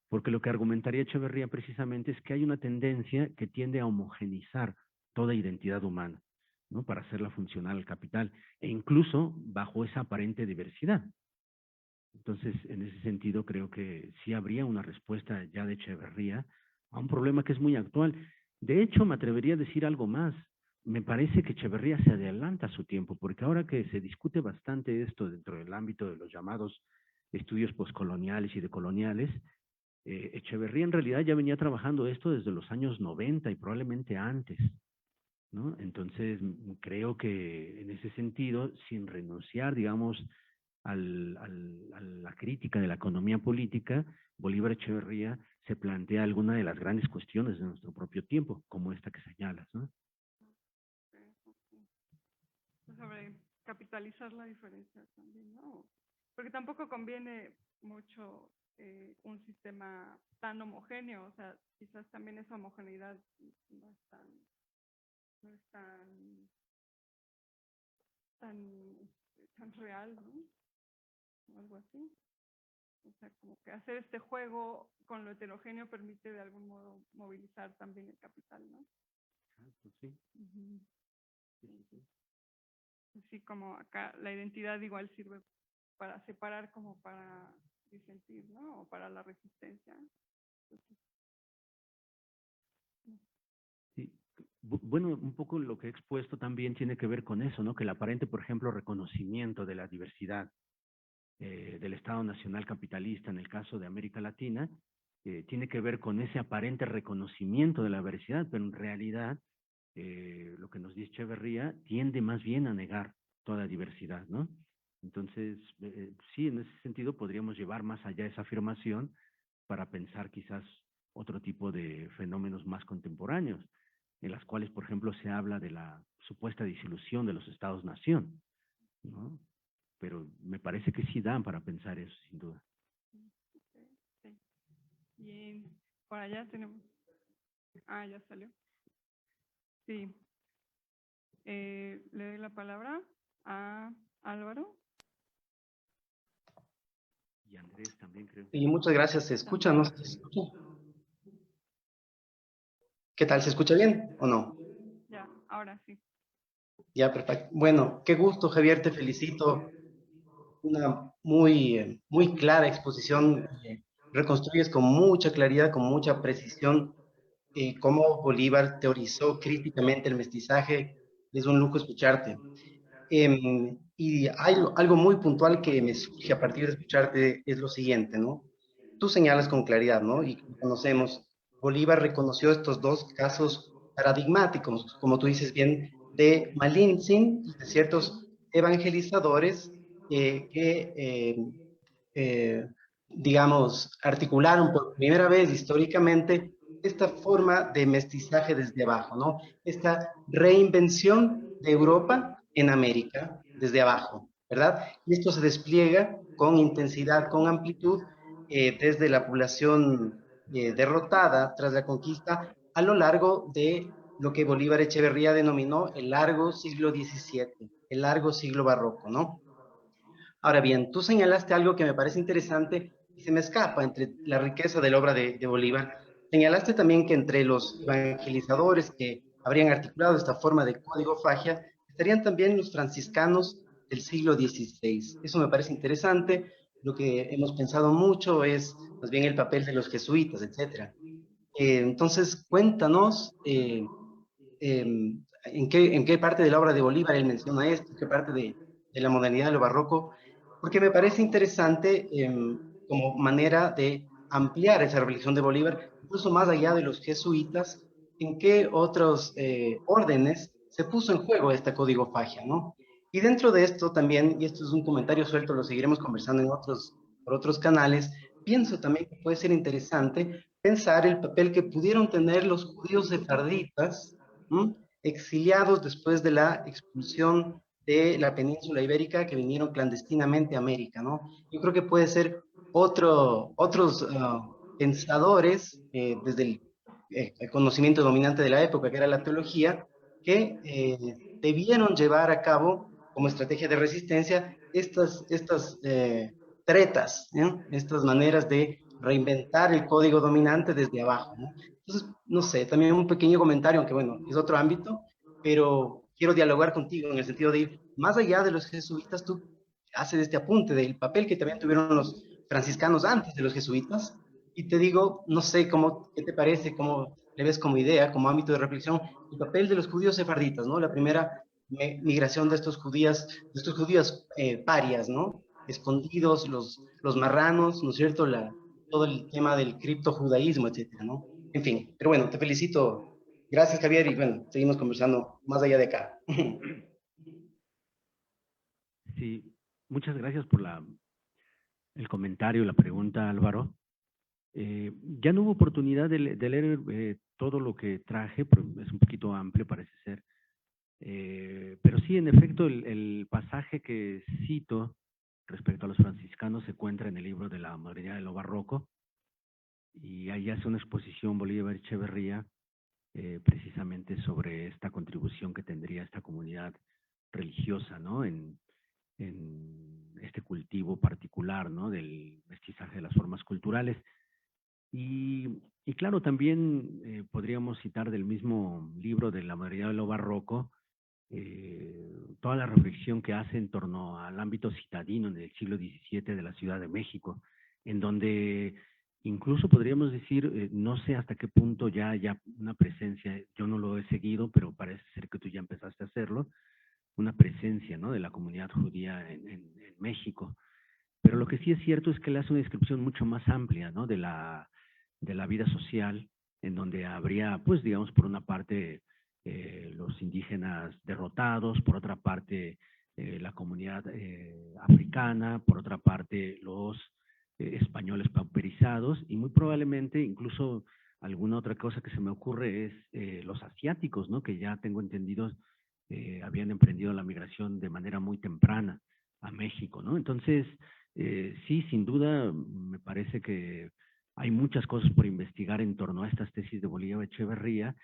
porque lo que argumentaría Echeverría precisamente es que hay una tendencia que tiende a homogenizar toda identidad humana, ¿no?, para hacerla funcional al capital, e incluso bajo esa aparente diversidad. Entonces, en ese sentido, creo que sí habría una respuesta ya de Echeverría a un problema que es muy actual. De hecho, me atrevería a decir algo más. Me parece que Echeverría se adelanta a su tiempo, porque ahora que se discute bastante esto dentro del ámbito de los llamados estudios postcoloniales y decoloniales, Echeverría en realidad ya venía trabajando esto desde los años 90 y probablemente antes, ¿no? Entonces, creo que en ese sentido, sin renunciar, digamos, a la crítica de la economía política, Bolívar Echeverría se plantea alguna de las grandes cuestiones de nuestro propio tiempo, como esta que señalas, ¿no? Sobre capitalizar la diferencia también, ¿no? Porque tampoco conviene mucho un sistema tan homogéneo, o sea, quizás también esa homogeneidad no es tan real, ¿no? O algo así. O sea, como que hacer este juego con lo heterogéneo permite de algún modo movilizar también el capital, ¿no? Pues sí. Uh-huh. Así como acá la identidad igual sirve para separar como para disentir, ¿no? O para la resistencia. Entonces, sí. Bueno, un poco lo que he expuesto también tiene que ver con eso, ¿no? Que el aparente, por ejemplo, reconocimiento de la diversidad del Estado Nacional Capitalista en el caso de América Latina, tiene que ver con ese aparente reconocimiento de la diversidad, pero en realidad lo que nos dice Echeverría tiende más bien a negar toda diversidad, ¿no? Entonces, sí, en ese sentido podríamos llevar más allá esa afirmación para pensar quizás otro tipo de fenómenos más contemporáneos, en las cuales, por ejemplo, se habla de la supuesta disolución de los estados-nación, ¿no? Pero me parece que sí dan para pensar eso, sin duda. sí. Y por allá tenemos... Ah, ya salió. Sí. Le doy la palabra a Álvaro. Y Andrés también creo. Y muchas gracias. ¿Se escucha? ¿No se escucha? ¿Qué tal? ¿Se escucha bien o no? Ya, ahora sí. Ya, perfecto. Bueno, qué gusto, Javier, te felicito. Una muy clara exposición. Reconstruyes con mucha claridad, con mucha precisión, cómo Bolívar teorizó críticamente el mestizaje. Es un lujo escucharte. Y hay algo muy puntual que me surge a partir de escucharte, es lo siguiente, ¿no? Tú señalas con claridad, ¿no? Y conocemos, Bolívar reconoció estos dos casos paradigmáticos, como tú dices bien, de Malintzin y de ciertos evangelizadores que, digamos, articularon por primera vez históricamente esta forma de mestizaje desde abajo, ¿no? Esta reinvención de Europa en América desde abajo, ¿verdad? Y esto se despliega con intensidad, con amplitud, desde la población derrotada tras la conquista a lo largo de lo que Bolívar Echeverría denominó el largo siglo XVII, el largo siglo barroco, ¿no? Ahora bien, tú señalaste algo que me parece interesante y se me escapa entre la riqueza de la obra de Bolívar. Señalaste también que entre los evangelizadores que habrían articulado esta forma de código fagia estarían también los franciscanos del siglo XVI. Eso me parece interesante. Lo que hemos pensado mucho es más bien el papel de los jesuitas, etc. Entonces, cuéntanos en qué parte de la obra de Bolívar él menciona esto, en qué parte de la modernidad de lo barroco, porque me parece interesante como manera de ampliar esa reflexión de Bolívar, incluso más allá de los jesuitas, en qué otros órdenes se puso en juego este código Fagia, ¿no? Y dentro de esto también, y esto es un comentario suelto, lo seguiremos conversando por otros canales, pienso también que puede ser interesante pensar el papel que pudieron tener los judíos sefarditas, ¿m? Exiliados después de la expulsión de la península ibérica, que vinieron clandestinamente a América, ¿no? Yo creo que puede ser otros pensadores, desde el conocimiento dominante de la época, que era la teología, que debieron llevar a cabo como estrategia de resistencia estas tretas, ¿no? Estas maneras de reinventar el código dominante desde abajo, ¿no? Entonces, no sé, también un pequeño comentario, aunque bueno, es otro ámbito, pero quiero dialogar contigo en el sentido de ir más allá de los jesuitas. Tú haces este apunte del papel que también tuvieron los franciscanos antes de los jesuitas, y te digo, no sé cómo, qué te parece, cómo le ves como idea, como ámbito de reflexión, el papel de los judíos sefarditas, ¿no? La primera migración de estos judíos parias, ¿no? Escondidos, los marranos, ¿no es cierto? Todo el tema del criptojudaísmo, etcétera, ¿no? En fin, pero bueno, te felicito. Gracias, Javier, y bueno, seguimos conversando más allá de acá. Sí, muchas gracias por el comentario, la pregunta, Álvaro. Ya no hubo oportunidad de leer todo lo que traje, pero es un poquito amplio, parece ser. Pero sí, en efecto, el pasaje que cito respecto a los franciscanos se encuentra en el libro de la modernidad de lo barroco, y ahí hace una exposición Bolívar Echeverría precisamente sobre esta contribución que tendría esta comunidad religiosa, ¿no? En este cultivo particular, ¿no? Del mestizaje de las formas culturales. Y claro, también podríamos citar del mismo libro de la modernidad de lo barroco, toda la reflexión que hace en torno al ámbito citadino en el siglo XVII de la Ciudad de México, en donde incluso podríamos decir, no sé hasta qué punto ya haya una presencia, yo no lo he seguido, pero parece ser que tú ya empezaste a hacerlo, una presencia, ¿no? De la comunidad judía en México. Pero lo que sí es cierto es que le hace una descripción mucho más amplia, ¿no? De la vida social, en donde habría, pues, digamos, por una parte, los indígenas derrotados, por otra parte, la comunidad africana, por otra parte, los españoles pauperizados, y muy probablemente incluso alguna otra cosa que se me ocurre es los asiáticos, ¿no? Que ya tengo entendido habían emprendido la migración de manera muy temprana a México, ¿no? Entonces, sí, sin duda, me parece que hay muchas cosas por investigar en torno a estas tesis de Bolívar Echeverría,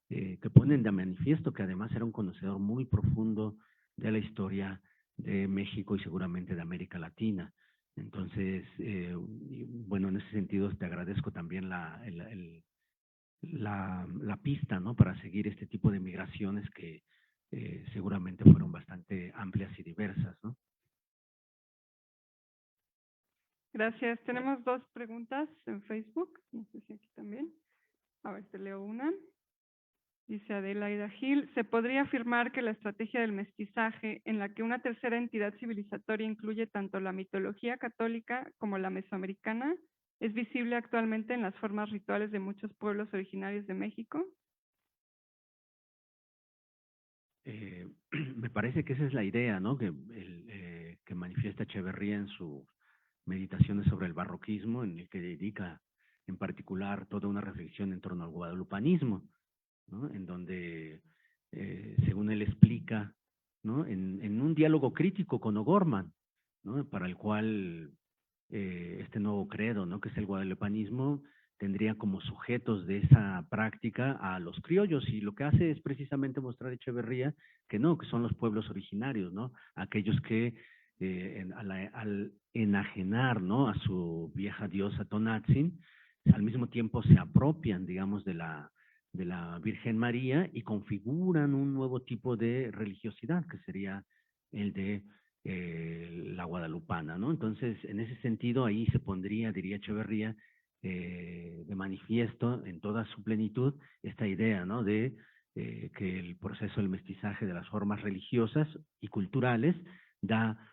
que ponen de manifiesto que además era un conocedor muy profundo de la historia de México y seguramente de América Latina. Entonces, bueno, en ese sentido te agradezco también la pista, ¿no? Para seguir este tipo de migraciones que seguramente fueron bastante amplias y diversas, ¿no? Gracias. Tenemos dos preguntas en Facebook. No sé si aquí también. A ver, te leo una. Dice Adelaida Gil, ¿se podría afirmar que la estrategia del mestizaje, en la que una tercera entidad civilizatoria incluye tanto la mitología católica como la mesoamericana, es visible actualmente en las formas rituales de muchos pueblos originarios de México? Me parece que esa es la idea, ¿no? Que manifiesta Echeverría en sus meditaciones sobre el barroquismo, en el que dedica en particular toda una reflexión en torno al guadalupanismo, ¿no? En donde, según él explica, ¿no? En un diálogo crítico con O'Gorman, ¿no? Para el cual este nuevo credo, ¿no? Que es el guadalupanismo, tendría como sujetos de esa práctica a los criollos, y lo que hace es precisamente mostrar Echeverría que no, que son los pueblos originarios, ¿no? Aquellos que al enajenar, ¿no? A su vieja diosa Tonatzin, al mismo tiempo se apropian, digamos, de la Virgen María y configuran un nuevo tipo de religiosidad, que sería el de la guadalupana, ¿no? Entonces, en ese sentido, ahí se pondría, diría Echeverría, de manifiesto en toda su plenitud esta idea, ¿no? De que el proceso del mestizaje de las formas religiosas y culturales da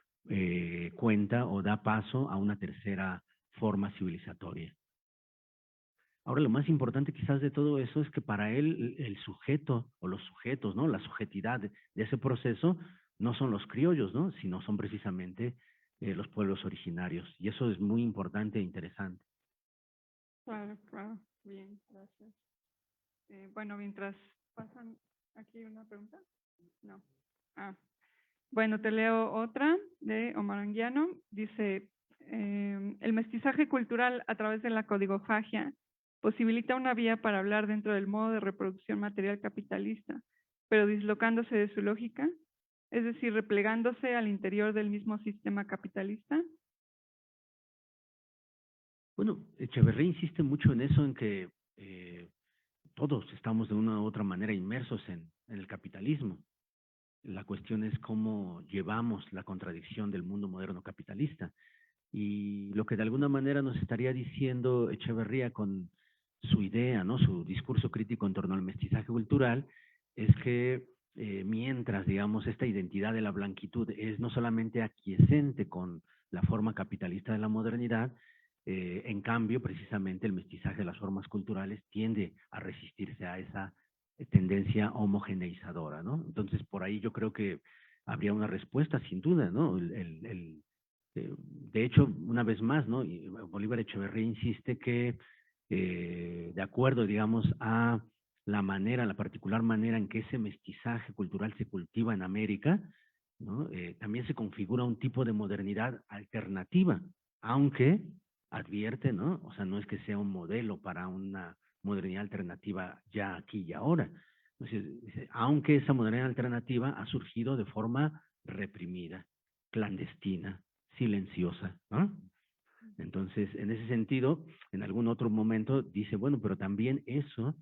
cuenta o da paso a una tercera forma civilizatoria. Ahora, lo más importante quizás de todo eso es que para él el sujeto o los sujetos, ¿no? La subjetividad de ese proceso no son los criollos, ¿no? Sino son precisamente los pueblos originarios. Y eso es muy importante e interesante. Claro, claro. Bien, gracias. Bueno, mientras pasan aquí una pregunta. No. Ah. Bueno, te leo otra de Omar Anguiano. Dice, el mestizaje cultural a través de la codigofagia posibilita una vía para hablar dentro del modo de reproducción material capitalista, pero dislocándose de su lógica, es decir, replegándose al interior del mismo sistema capitalista. Bueno, Echeverría insiste mucho en eso, en que todos estamos de una u otra manera inmersos en el capitalismo. La cuestión es cómo llevamos la contradicción del mundo moderno capitalista. Y lo que de alguna manera nos estaría diciendo Echeverría con su idea, ¿no? Su discurso crítico en torno al mestizaje cultural, es que mientras, digamos, esta identidad de la blanquitud es no solamente aquiescente con la forma capitalista de la modernidad, en cambio, precisamente el mestizaje de las formas culturales tiende a resistirse a esa tendencia homogeneizadora, ¿no? Entonces, por ahí yo creo que habría una respuesta, sin duda, ¿no? De hecho, una vez más, ¿no? Bolívar Echeverría insiste que, de acuerdo, digamos, a la manera, la particular manera en que ese mestizaje cultural se cultiva en América, ¿no? También se configura un tipo de modernidad alternativa, aunque advierte, ¿no? O sea, no es que sea un modelo para una modernidad alternativa ya aquí y ahora. Entonces, dice, aunque esa modernidad alternativa ha surgido de forma reprimida, clandestina, silenciosa, ¿no? Entonces, en ese sentido, en algún otro momento dice, bueno, pero también eso,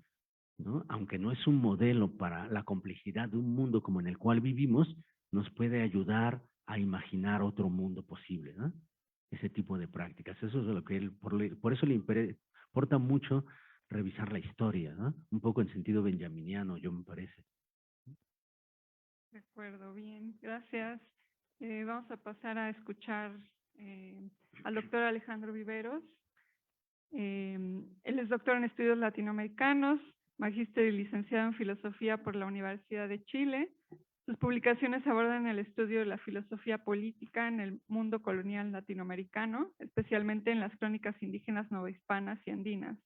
¿no? Aunque no es un modelo para la complejidad de un mundo como en el cual vivimos, nos puede ayudar a imaginar otro mundo posible, ¿no? Ese tipo de prácticas. Eso es lo que él, por eso le importa mucho revisar la historia, ¿no? Un poco en sentido benjaminiano, yo me parece. De acuerdo, bien, gracias. Vamos a pasar a escuchar al doctor Alejandro Viveros. Él es doctor en estudios latinoamericanos, magíster y licenciado en filosofía por la Universidad de Chile. Sus publicaciones abordan el estudio de la filosofía política en el mundo colonial latinoamericano, especialmente en las crónicas indígenas novohispanas y andinas.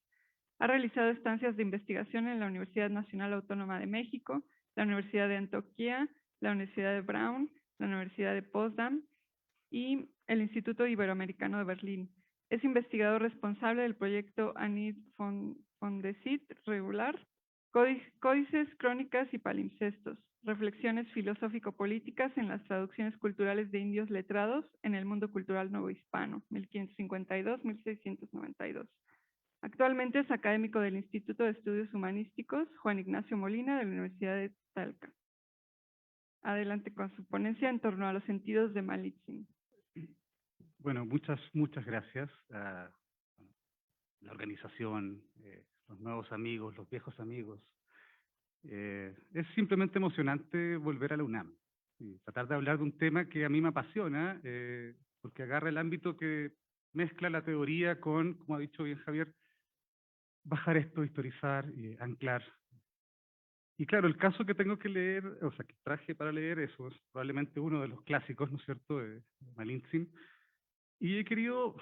Ha realizado estancias de investigación en la Universidad Nacional Autónoma de México, la Universidad de Antioquia, la Universidad de Brown, la Universidad de Potsdam y el Instituto Iberoamericano de Berlín. Es investigador responsable del proyecto Anit Fondesit Regular, Códices, Crónicas y Palimpsestos, reflexiones filosófico-políticas en las traducciones culturales de indios letrados en el mundo cultural novohispano, 1552-1692. Actualmente es académico del Instituto de Estudios Humanísticos Juan Ignacio Molina de la Universidad de Talca. Adelante con su ponencia en torno a los sentidos de Malitzin. Bueno, muchas gracias a la organización, los nuevos amigos, los viejos amigos. Es simplemente emocionante volver a la UNAM y tratar de hablar de un tema que a mí me apasiona, porque agarra el ámbito que mezcla la teoría con, como ha dicho bien Javier, bajar esto, historizar y anclar. Y claro, el caso que tengo que leer, o sea, que traje para leer, eso es probablemente uno de los clásicos, ¿no es cierto?, de Malitzin. Y he querido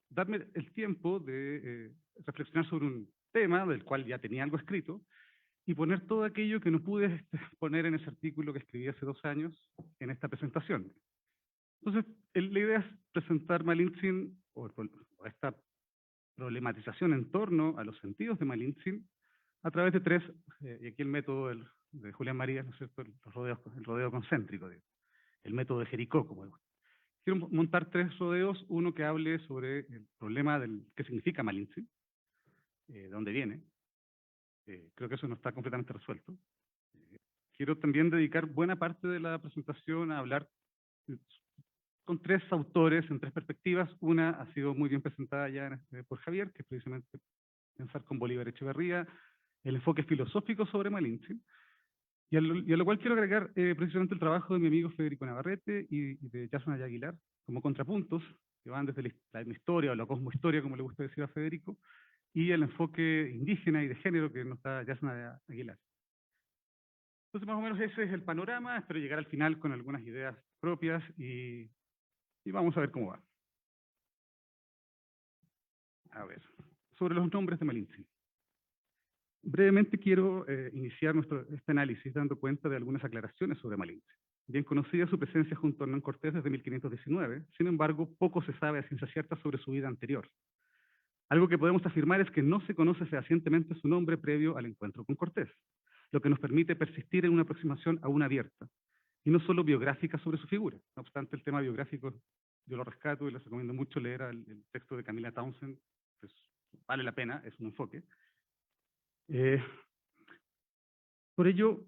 darme el tiempo de reflexionar sobre un tema del cual ya tenía algo escrito y poner todo aquello que no pude poner en ese artículo que escribí hace 2 años en esta presentación. Entonces, la idea es presentar Malitzin, o esta problematización en torno a los sentidos de Malitzin, a través de 3, y aquí el método de Julián Marías, ¿no es cierto?, el rodeo concéntrico, el método de Jericó, como digo. Quiero montar 3 rodeos, uno que hable sobre el problema del qué significa Malitzin, de dónde viene. Creo que eso no está completamente resuelto. Quiero también dedicar buena parte de la presentación a hablar con 3 autores en 3 perspectivas. Una ha sido muy bien presentada ya por Javier, que es precisamente pensar con Bolívar Echeverría, el enfoque filosófico sobre Malitzin. Y a lo cual quiero agregar precisamente el trabajo de mi amigo Federico Navarrete y de Jason Aguilar, como contrapuntos, que van desde la historia o la cosmohistoria, como le gusta decir a Federico, y el enfoque indígena y de género que nos da Yasna Aguilar. Entonces, más o menos ese es el panorama. Espero llegar al final con algunas ideas propias y vamos a ver cómo va. A ver, sobre los nombres de Malintzin. Brevemente quiero iniciar este análisis dando cuenta de algunas aclaraciones sobre Malintzin. Bien conocida su presencia junto a Hernán Cortés desde 1519, sin embargo, poco se sabe a ciencia cierta sobre su vida anterior. Algo que podemos afirmar es que no se conoce fehacientemente su nombre previo al encuentro con Cortés, lo que nos permite persistir en una aproximación aún abierta, y no solo biográfica sobre su figura. No obstante, el tema biográfico yo lo rescato y les recomiendo mucho leer el texto de Camila Townsend, pues vale la pena, es un enfoque. Por ello,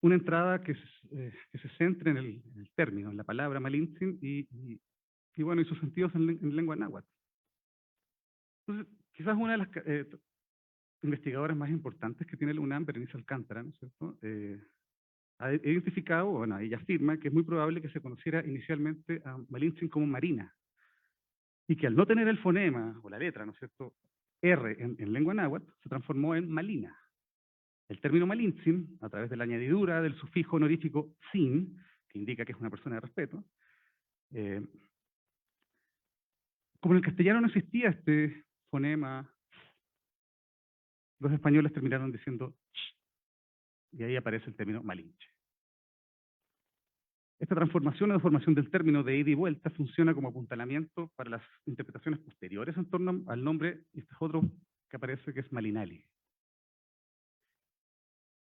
una entrada que se centre en el término, en la palabra Malintzin y sus sentidos en lengua náhuatl. Entonces, quizás una de las investigadoras más importantes que tiene la UNAM, Berenice Alcántara, ¿no es cierto?, ha identificado, bueno, ella afirma que es muy probable que se conociera inicialmente a Malintzin como Marina, y que al no tener el fonema, o la letra, ¿no es cierto?, R en lengua náhuatl, se transformó en Malina. El término Malintzin, a través de la añadidura del sufijo honorífico sin, que indica que es una persona de respeto, como en el castellano no existía este fonema, los españoles terminaron diciendo ch, y ahí aparece el término Malinche. Esta transformación o deformación del término de ida y vuelta funciona como apuntalamiento para las interpretaciones posteriores en torno al nombre, y este es otro que aparece que es Malinali.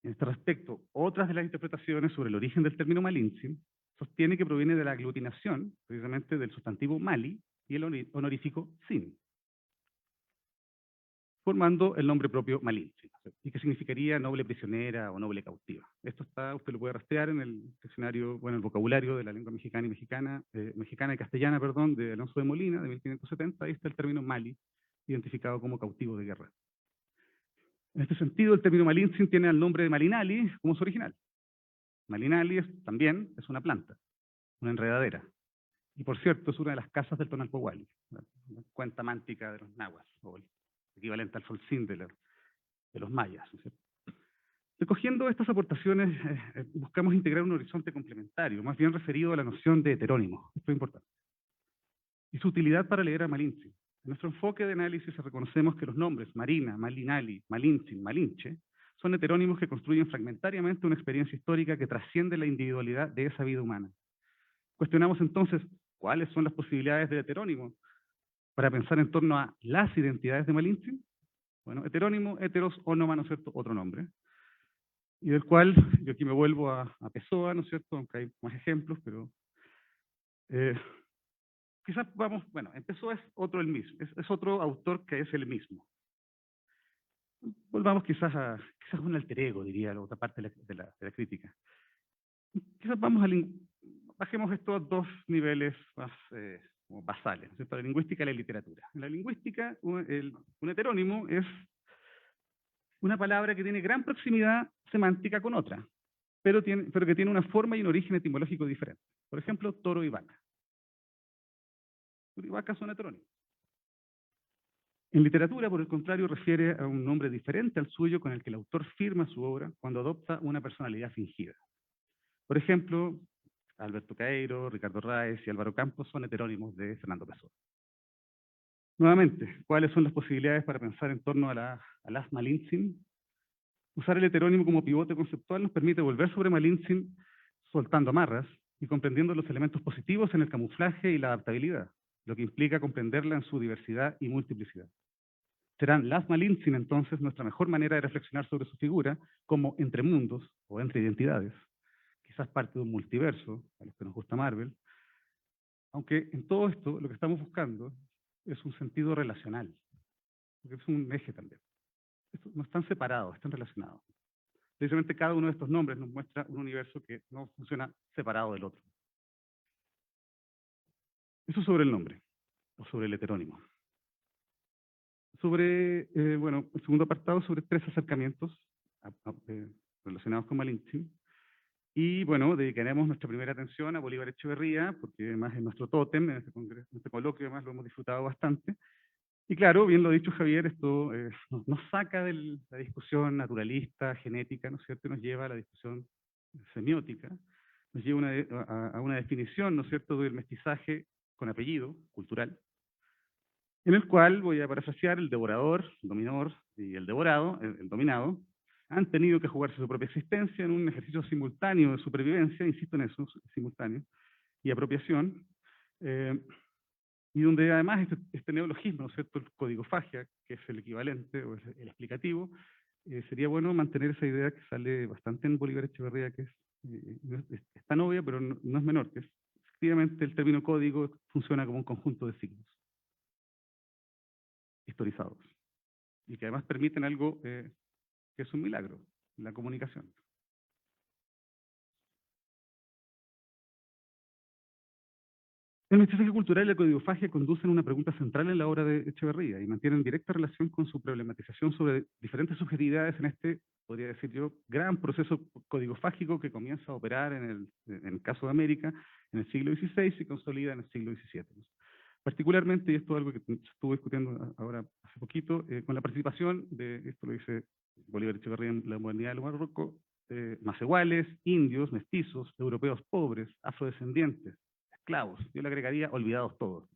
En este respecto, otras de las interpretaciones sobre el origen del término Malintzin sostiene que proviene de la aglutinación, precisamente del sustantivo Mali y el honorífico Sin, formando el nombre propio Malintzin, y que significaría noble prisionera o noble cautiva. Esto usted lo puede rastrear en el diccionario, bueno, el vocabulario de la lengua mexicana y castellana, perdón, de Alonso de Molina, de 1570, ahí está el término Mali, identificado como cautivo de guerra. En este sentido, el término Malintzin tiene el nombre de Malinali como su original. Malinali también es una planta, una enredadera. Y por cierto, es una de las casas del Tonalpohualli, la cuenta mántica de los nahuas, o el equivalente al solcín de los mayas. ¿No es cierto? Recogiendo estas aportaciones, buscamos integrar un horizonte complementario, más bien referido a la noción de heterónimo. Esto es importante. Y su utilidad para leer a Malintzin. En nuestro enfoque de análisis reconocemos que los nombres Marina, Malinali, Malintzin, Malinche son heterónimos que construyen fragmentariamente una experiencia histórica que trasciende la individualidad de esa vida humana. Cuestionamos entonces cuáles son las posibilidades del heterónimo para pensar en torno a las identidades de Malintzin. Bueno, heterónimo, heteros, onoma, ¿no es cierto?, otro nombre. Y del cual yo aquí me vuelvo a Pessoa, ¿no es cierto?, aunque hay más ejemplos, pero quizás en Pessoa es otro el mismo, es otro autor que es el mismo. Volvamos quizás un alter ego, diría la otra parte de la crítica. Quizás bajemos esto a dos niveles más como basales, ¿no es cierto?, la lingüística y la literatura. En la lingüística, un heterónimo es una palabra que tiene gran proximidad semántica con otra, pero que tiene una forma y un origen etimológico diferente. Por ejemplo, toro y vaca. Toro y vaca son heterónimos. En literatura, por el contrario, refiere a un nombre diferente al suyo con el que el autor firma su obra cuando adopta una personalidad fingida. Por ejemplo, Alberto Caeiro, Ricardo Raes y Álvaro Campos son heterónimos de Fernando Pessoa. Nuevamente, ¿cuáles son las posibilidades para pensar en torno a las Malintzin? Usar el heterónimo como pivote conceptual nos permite volver sobre Malintzin soltando amarras y comprendiendo los elementos positivos en el camuflaje y la adaptabilidad, lo que implica comprenderla en su diversidad y multiplicidad. Serán las Malintzin entonces nuestra mejor manera de reflexionar sobre su figura como entre mundos o entre identidades, quizás parte de un multiverso, a los que nos gusta Marvel, aunque en todo esto lo que estamos buscando es un sentido relacional, porque es un eje también. No están separados, están relacionados. Precisamente cada uno de estos nombres nos muestra un universo que no funciona separado del otro. Eso sobre el nombre, o sobre el heterónimo. Sobre, el segundo apartado, sobre tres acercamientos relacionados con Malintzin. Y bueno, dedicaremos nuestra primera atención a Bolívar Echeverría, porque además es nuestro tótem, en este coloquio además lo hemos disfrutado bastante. Y claro, bien lo ha dicho Javier, esto nos saca de la discusión naturalista, genética, ¿no es cierto?, y nos lleva a la discusión semiótica, nos lleva a una definición, ¿no es cierto?, del mestizaje con apellido, cultural, en el cual, voy a parafrasear, el devorador, el dominador, y el devorado, el dominado, han tenido que jugarse su propia existencia en un ejercicio simultáneo de supervivencia, insisto en eso, simultáneo, y apropiación, y donde además este neologismo, ¿no es cierto?, el codigofagia, que es el equivalente o es el explicativo, sería bueno mantener esa idea que sale bastante en Bolívar Echeverría, que es tan obvia, pero no es menor, que es, efectivamente el término código funciona como un conjunto de signos historizados, y que además permiten algo que es un milagro, la comunicación. El mestizaje cultural y la codigofagia conducen a una pregunta central en la obra de Echeverría y mantienen directa relación con su problematización sobre diferentes subjetividades en este, podría decir yo, gran proceso código-fágico que comienza a operar en el caso de América en el siglo XVI y consolida en el siglo XVII. Particularmente, y esto es algo que se estuvo discutiendo ahora hace poquito, con la participación de, esto lo dice Bolívar Echeverría en La modernidad de lo barroco, más iguales, indios, mestizos, europeos pobres, afrodescendientes, esclavos, yo le agregaría olvidados todos.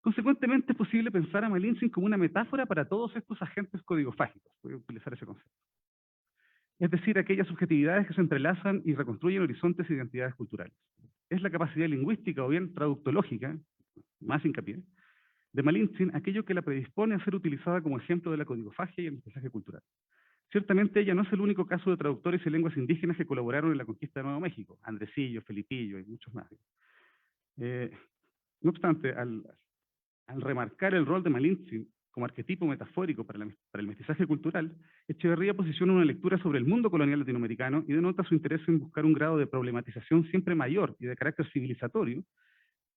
Consecuentemente, es posible pensar a Malintzin como una metáfora para todos estos agentes código-fágicos, voy a utilizar ese concepto. Es decir, aquellas subjetividades que se entrelazan y reconstruyen horizontes e identidades culturales. Es la capacidad lingüística o bien traductológica, más hincapié, de Malintzin aquello que la predispone a ser utilizada como ejemplo de la codigofagia y el mestizaje cultural. Ciertamente ella no es el único caso de traductores y lenguas indígenas que colaboraron en la conquista de Nuevo México, Andresillo, Felipillo y muchos más. No obstante, al remarcar el rol de Malintzin como arquetipo metafórico para el mestizaje cultural, Echeverría posiciona una lectura sobre el mundo colonial latinoamericano y denota su interés en buscar un grado de problematización siempre mayor y de carácter civilizatorio,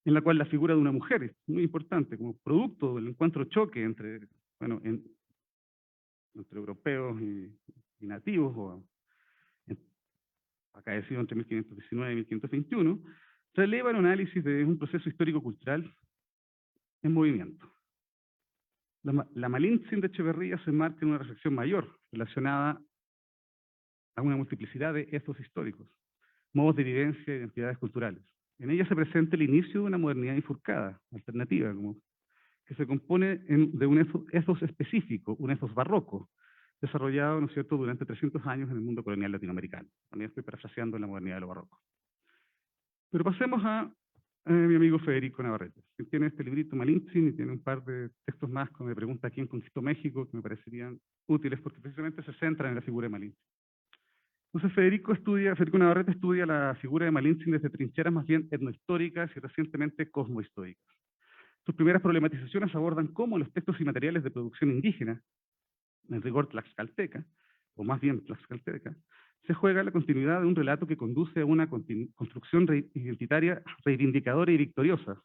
en la cual la figura de una mujer es muy importante, como producto del encuentro-choque entre, bueno, entre europeos y nativos, o acaecido entre 1519 y 1521, releva el análisis de un proceso histórico-cultural en movimiento. La Malintzin de Echeverría se enmarca en una reflexión mayor, relacionada a una multiplicidad de ethos históricos, modos de vivencia e identidades culturales. En ella se presenta el inicio de una modernidad bifurcada, alternativa, que se compone de un ethos específico, un ethos barroco, desarrollado, ¿no es cierto?, durante 300 años en el mundo colonial latinoamericano. También estoy parafraseando en la modernidad de lo barroco. Pero pasemos a mi amigo Federico Navarrete, que tiene este librito Malintzin y tiene un par de textos más que me pregunta quién conquistó México, que me parecerían útiles porque precisamente se centran en la figura de Malintzin. Entonces Federico Navarrete estudia la figura de Malintzin desde trincheras más bien etnohistóricas y recientemente cosmohistóricas. Sus primeras problematizaciones abordan cómo los textos y materiales de producción indígena, en rigor tlaxcalteca, o más bien tlaxcalteca, se juega la continuidad de un relato que conduce a una construcción identitaria reivindicadora y victoriosa,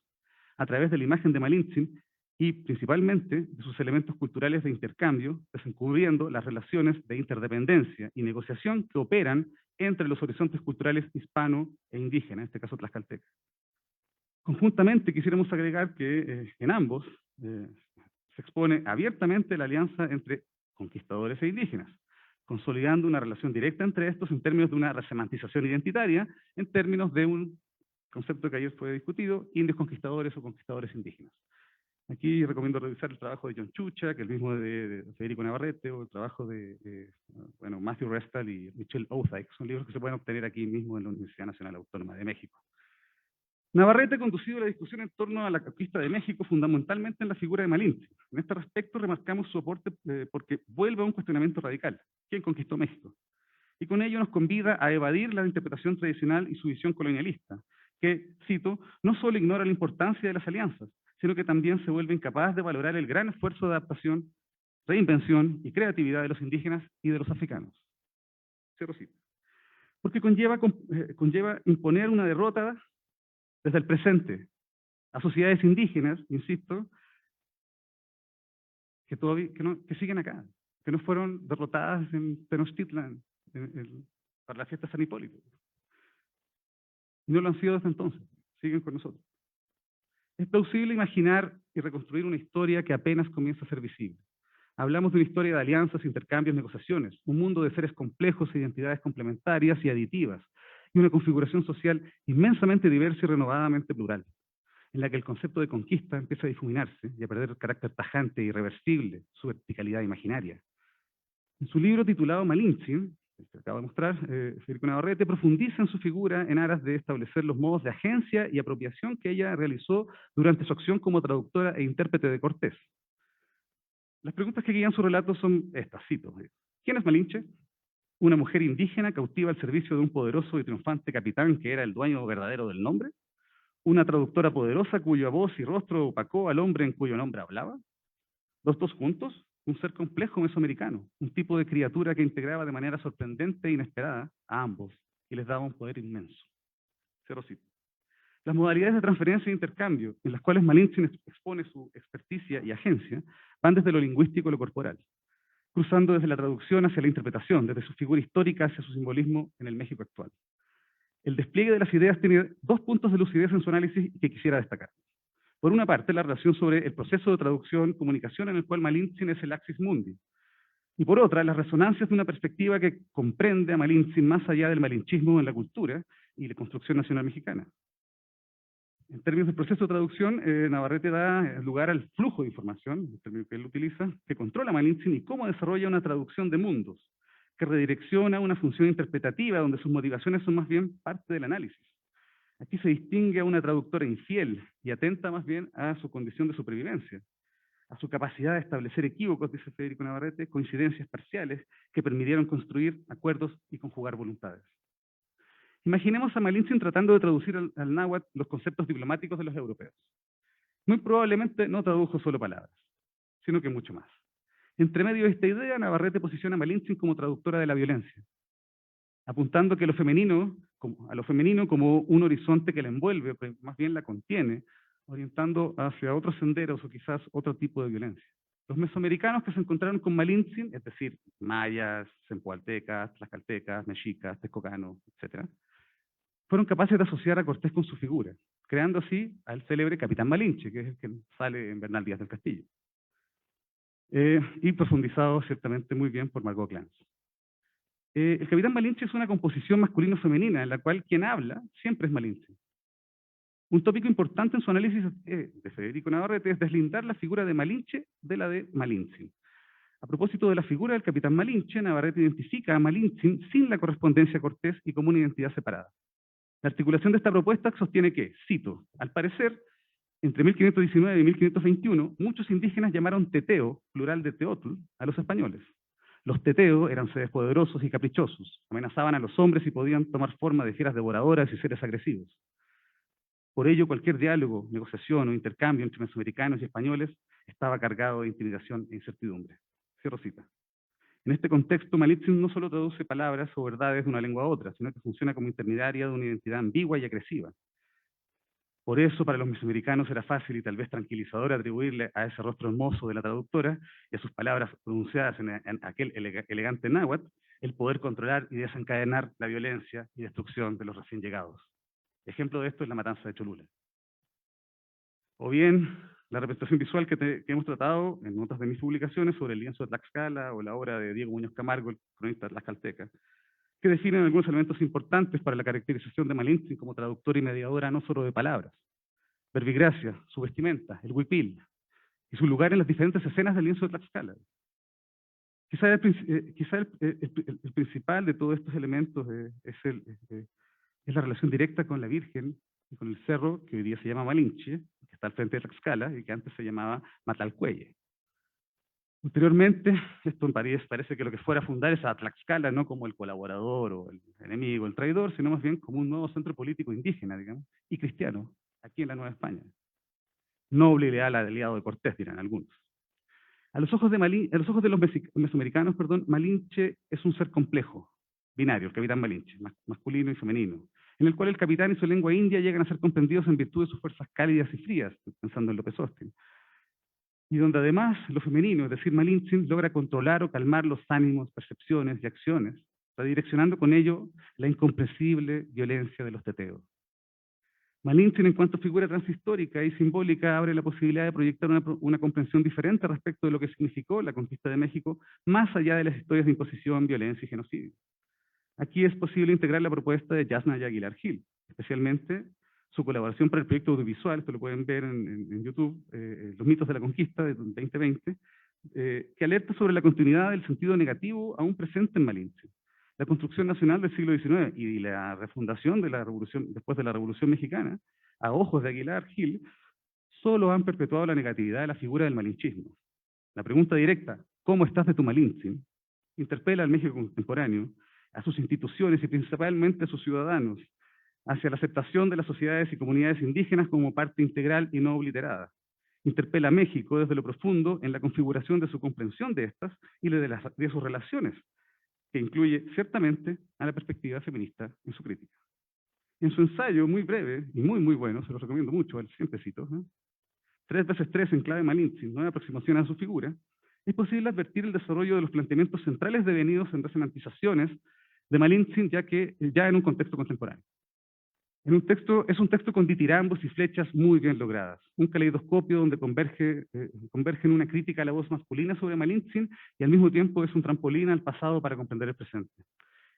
a través de la imagen de Malintzin y principalmente de sus elementos culturales de intercambio, desencubriendo las relaciones de interdependencia y negociación que operan entre los horizontes culturales hispano e indígena, en este caso tlaxcalteca. Conjuntamente quisiéramos agregar que en ambos se expone abiertamente la alianza entre conquistadores e indígenas, consolidando una relación directa entre estos en términos de una resemantización identitaria, en términos de un concepto que ayer fue discutido, indios conquistadores o conquistadores indígenas. Aquí recomiendo revisar el trabajo de John Chucha, que es el mismo de Federico Navarrete, o el trabajo de Matthew Restal y Michelle Othai, que son libros que se pueden obtener aquí mismo en la Universidad Nacional Autónoma de México. Navarrete ha conducido la discusión en torno a la conquista de México fundamentalmente en la figura de Malintzin. En este respecto remarcamos su aporte porque vuelve a un cuestionamiento radical. ¿Quién conquistó México? Y con ello nos convida a evadir la interpretación tradicional y su visión colonialista, que, cito, no solo ignora la importancia de las alianzas, sino que también se vuelve incapaz de valorar el gran esfuerzo de adaptación, reinvención y creatividad de los indígenas y de los africanos. Cierro cita. Porque conlleva imponer una derrota desde el presente a sociedades indígenas, insisto, que siguen acá, que no fueron derrotadas en Tenochtitlan para la fiesta de San Hipólito. Y no lo han sido desde entonces, siguen con nosotros. Es plausible imaginar y reconstruir una historia que apenas comienza a ser visible. Hablamos de una historia de alianzas, intercambios, negociaciones, un mundo de seres complejos, identidades complementarias y aditivas, y una configuración social inmensamente diversa y renovadamente plural, en la que el concepto de conquista empieza a difuminarse y a perder el carácter tajante e irreversible, su verticalidad imaginaria. En su libro titulado Malinche, el que acabo de mostrar, Federico Navarrete profundiza en su figura en aras de establecer los modos de agencia y apropiación que ella realizó durante su acción como traductora e intérprete de Cortés. Las preguntas que guían su relato son estas, cito. ¿Quién es Malinche? Una mujer indígena cautiva al servicio de un poderoso y triunfante capitán que era el dueño verdadero del nombre. Una traductora poderosa cuya voz y rostro opacó al hombre en cuyo nombre hablaba. Los dos juntos, un ser complejo mesoamericano, un tipo de criatura que integraba de manera sorprendente e inesperada a ambos y les daba un poder inmenso. Cierro cita. Las modalidades de transferencia e intercambio en las cuales Malinche expone su experticia y agencia van desde lo lingüístico a lo corporal, cruzando desde la traducción hacia la interpretación, desde su figura histórica hacia su simbolismo en el México actual. El despliegue de las ideas tiene dos puntos de lucidez en su análisis que quisiera destacar. Por una parte, la relación sobre el proceso de traducción, comunicación en el cual Malinche es el axis mundi. Y por otra, las resonancias de una perspectiva que comprende a Malinche más allá del malinchismo en la cultura y la construcción nacional mexicana. En términos del proceso de traducción, Navarrete da lugar al flujo de información, el término que él utiliza, que controla Malinche y cómo desarrolla una traducción de mundos, que redirecciona una función interpretativa donde sus motivaciones son más bien parte del análisis. Aquí se distingue a una traductora infiel y atenta más bien a su condición de supervivencia, a su capacidad de establecer equívocos, dice Federico Navarrete, coincidencias parciales que permitieron construir acuerdos y conjugar voluntades. Imaginemos a Malinche tratando de traducir al náhuatl los conceptos diplomáticos de los europeos. Muy probablemente no tradujo solo palabras, sino que mucho más. Entre medio de esta idea, Navarrete posiciona a Malinche como traductora de la violencia, apuntando que a lo femenino como un horizonte que la envuelve, pero más bien la contiene, orientando hacia otros senderos o quizás otro tipo de violencia. Los mesoamericanos que se encontraron con Malinche, es decir, mayas, zempoaltecas, tlaxcaltecas, mexicas, texcocanos, etc., fueron capaces de asociar a Cortés con su figura, creando así al célebre Capitán Malinche, que es el que sale en Bernal Díaz del Castillo. Y profundizado ciertamente muy bien por Margot Glantz. El Capitán Malinche es una composición masculino-femenina en la cual quien habla siempre es Malinche. Un tópico importante en su análisis de Federico Navarrete es deslindar la figura de Malinche de la de Malinche. A propósito de la figura del Capitán Malinche, Navarrete identifica a Malinche sin la correspondencia a Cortés y como una identidad separada. La articulación de esta propuesta sostiene que, cito, al parecer, entre 1519 y 1521, muchos indígenas llamaron teteo, plural de teotl, a los españoles. Los teteo eran seres poderosos y caprichosos, amenazaban a los hombres y podían tomar forma de fieras devoradoras y seres agresivos. Por ello, cualquier diálogo, negociación o intercambio entre mesoamericanos y españoles estaba cargado de intimidación e incertidumbre. Cierro cita. En este contexto, Malinche no solo traduce palabras o verdades de una lengua a otra, sino que funciona como intermediaria de una identidad ambigua y agresiva. Por eso, para los mesoamericanos era fácil y tal vez tranquilizador atribuirle a ese rostro hermoso de la traductora y a sus palabras pronunciadas en aquel elegante náhuatl el poder controlar y desencadenar la violencia y destrucción de los recién llegados. Ejemplo de esto es la matanza de Cholula. O bien, la representación visual que hemos tratado en notas de mis publicaciones sobre el lienzo de Tlaxcala o la obra de Diego Muñoz Camargo, el cronista tlaxcalteca, que definen algunos elementos importantes para la caracterización de Malinche como traductora y mediadora no solo de palabras. Verbigracia, su vestimenta, el huipil, y su lugar en las diferentes escenas del lienzo de Tlaxcala. Quizá el principal de todos estos elementos es la relación directa con la Virgen y con el cerro que hoy día se llama Malinche, que está al frente de Tlaxcala y que antes se llamaba Matlalcueye. Ulteriormente, esto parece que lo que fuera a fundar es a Tlaxcala, no como el colaborador o el enemigo, el traidor, sino más bien como un nuevo centro político indígena, digamos, y cristiano, aquí en la Nueva España. Noble y leal aliado de Cortés, dirán algunos. A los ojos de los mesoamericanos, Malinche es un ser complejo, binario, el Capitán Malinche, masculino y femenino, en el cual el capitán y su lengua india llegan a ser comprendidos en virtud de sus fuerzas cálidas y frías, pensando en López Austin. Y donde además lo femenino, es decir, Malinche, logra controlar o calmar los ánimos, percepciones y acciones, redireccionando con ello la incomprensible violencia de los teteos. Malintzin, en cuanto a figura transhistórica y simbólica, abre la posibilidad de proyectar una comprensión diferente respecto de lo que significó la conquista de México, más allá de las historias de imposición, violencia y genocidio. Aquí es posible integrar la propuesta de Yasnaya Aguilar Gil, especialmente su colaboración para el proyecto audiovisual, esto lo pueden ver en YouTube, Los mitos de la conquista de 2020, que alerta sobre la continuidad del sentido negativo aún presente en Malintzin. La construcción nacional del siglo XIX y la refundación de la revolución, después de la Revolución Mexicana, a ojos de Aguilar Gil, solo han perpetuado la negatividad de la figura del malinchismo. La pregunta directa, ¿cómo estás de tu Malintzin?, interpela al México contemporáneo, a sus instituciones y principalmente a sus ciudadanos, hacia la aceptación de las sociedades y comunidades indígenas como parte integral y no obliterada. Interpela a México desde lo profundo en la configuración de su comprensión de estas y de sus relaciones, que incluye ciertamente a la perspectiva feminista en su crítica. En su ensayo, muy breve y muy bueno, se lo recomiendo mucho, siempre cito, 3x3 en clave Malintzin, nueva aproximación a su figura, es posible advertir el desarrollo de los planteamientos centrales devenidos en resonantizaciones de Malintzin ya en un contexto contemporáneo. Es un texto con ditirambos y flechas muy bien logradas, un caleidoscopio donde convergen una crítica a la voz masculina sobre Malintzin y al mismo tiempo es un trampolín al pasado para comprender el presente.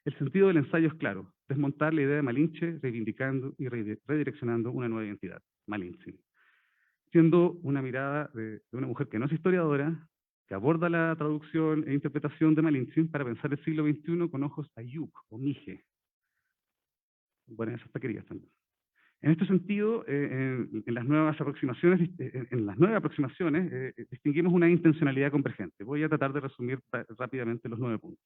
El sentido del ensayo es claro, desmontar la idea de Malinche, reivindicando y redireccionando una nueva identidad, Malintzin. Siendo una mirada de una mujer que no es historiadora, que aborda la traducción e interpretación de Malintzin para pensar el siglo XXI con ojos Ayuk o Mije. Bueno, esas taquerías también. En este sentido, en las nuevas aproximaciones, distinguimos una intencionalidad convergente. Voy a tratar de resumir rápidamente los 9 puntos.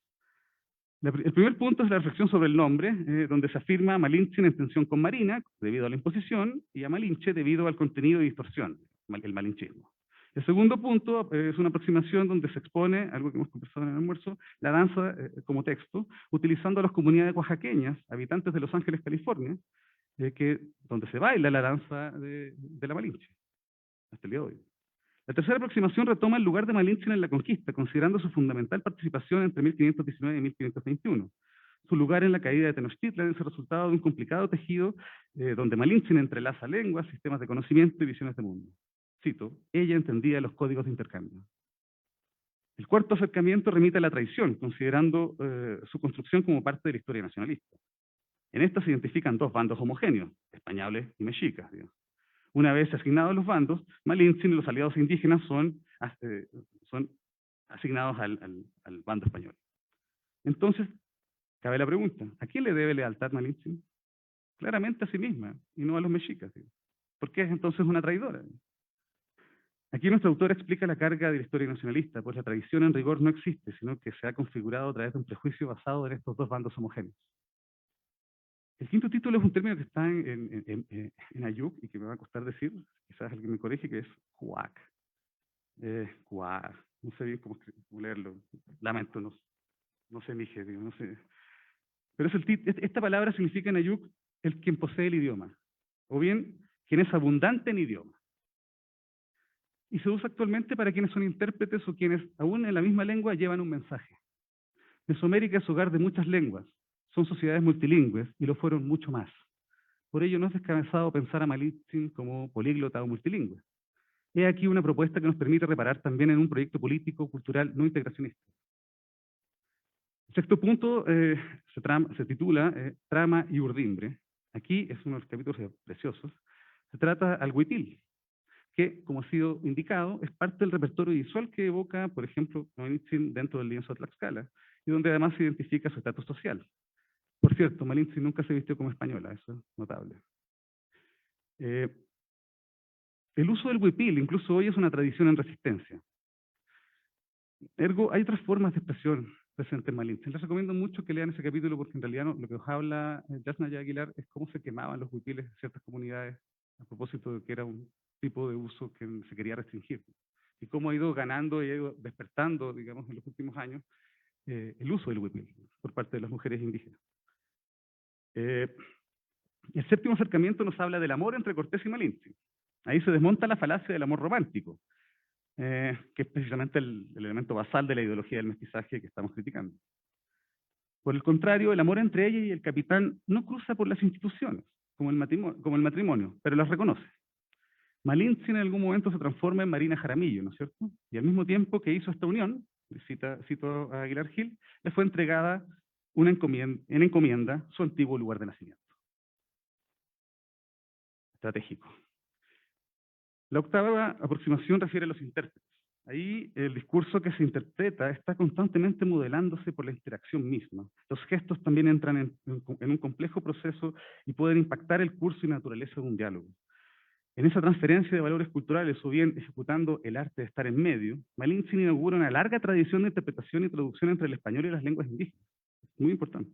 El primer punto es la reflexión sobre el nombre, donde se afirma a Malintzin en tensión con Marina, debido a la imposición, y a Malinche debido al contenido y distorsión, el malinchismo. El segundo punto es una aproximación donde se expone, algo que hemos conversado en el almuerzo, la danza como texto, utilizando a las comunidades oaxaqueñas, habitantes de Los Ángeles, California, donde se baila la danza de la Malinche, hasta el día de hoy. La tercera aproximación retoma el lugar de Malintzin en la conquista, considerando su fundamental participación entre 1519 y 1521. Su lugar en la caída de Tenochtitlan es el resultado de un complicado tejido donde Malintzin entrelaza lenguas, sistemas de conocimiento y visiones de mundo. Cito, ella entendía los códigos de intercambio. El cuarto acercamiento remite a la traición, considerando su construcción como parte de la historia nacionalista. En esta se identifican dos bandos homogéneos, españoles y mexicas, digamos. Una vez asignados los bandos, Malintzin y los aliados indígenas son asignados al bando español. Entonces, cabe la pregunta, ¿a quién le debe lealtad Malintzin? Claramente a sí misma, y no a los mexicas. ¿Por qué es entonces una traidora? Aquí nuestra autora explica la carga de la historia nacionalista, pues la tradición en rigor no existe, sino que se ha configurado a través de un prejuicio basado en estos dos bandos homogéneos. El quinto título es un término que está en Ayuk y que me va a costar decir, quizás alguien me corrige, que es Huac. No sé bien cómo leerlo, lamento, no sé Mije, no sé. Pero esta palabra significa en Ayuk el quien posee el idioma, o bien quien es abundante en idioma. Y se usa actualmente para quienes son intérpretes o quienes, aún en la misma lengua, llevan un mensaje. Mesoamérica es hogar de muchas lenguas, son sociedades multilingües y lo fueron mucho más. Por ello no es descabezado pensar a Malintzin como políglota o multilingüe. He aquí una propuesta que nos permite reparar también en un proyecto político, cultural, no integracionista. El sexto punto se titula Trama y Urdimbre. Aquí es uno de los capítulos preciosos. Se trata al huipil, que, como ha sido indicado, es parte del repertorio visual que evoca, por ejemplo, Malintzin dentro del lienzo de Tlaxcala, y donde además se identifica su estatus social. Por cierto, Malintzin nunca se vistió como española, eso es notable. El uso del huipil, incluso hoy, es una tradición en resistencia. Ergo, hay otras formas de expresión presentes en Malintzin. Les recomiendo mucho que lean ese capítulo porque en realidad lo que os habla Yasnaya Aguilar es cómo se quemaban los huipiles en ciertas comunidades a propósito de que era un tipo de uso que se quería restringir. Y cómo ha ido ganando y ha ido despertando, digamos, en los últimos años el uso del huipil por parte de las mujeres indígenas. El séptimo acercamiento nos habla del amor entre Cortés y Malintzin. Ahí se desmonta la falacia del amor romántico, que es precisamente el elemento basal de la ideología del mestizaje que estamos criticando. Por el contrario, el amor entre ella y el capitán no cruza por las instituciones, como el matrimonio, pero las reconoce. Malintzin en algún momento se transforma en Marina Jaramillo, ¿no es cierto? Y al mismo tiempo que hizo esta unión, cito a Aguilar Gil, le fue entregada en encomienda su antiguo lugar de nacimiento. Estratégico. La octava aproximación refiere a los intérpretes. Ahí el discurso que se interpreta está constantemente modelándose por la interacción misma. Los gestos también entran en un complejo proceso y pueden impactar el curso y naturaleza de un diálogo. En esa transferencia de valores culturales, o bien ejecutando el arte de estar en medio, Malintzin inaugura una larga tradición de interpretación y traducción entre el español y las lenguas indígenas. Muy importante.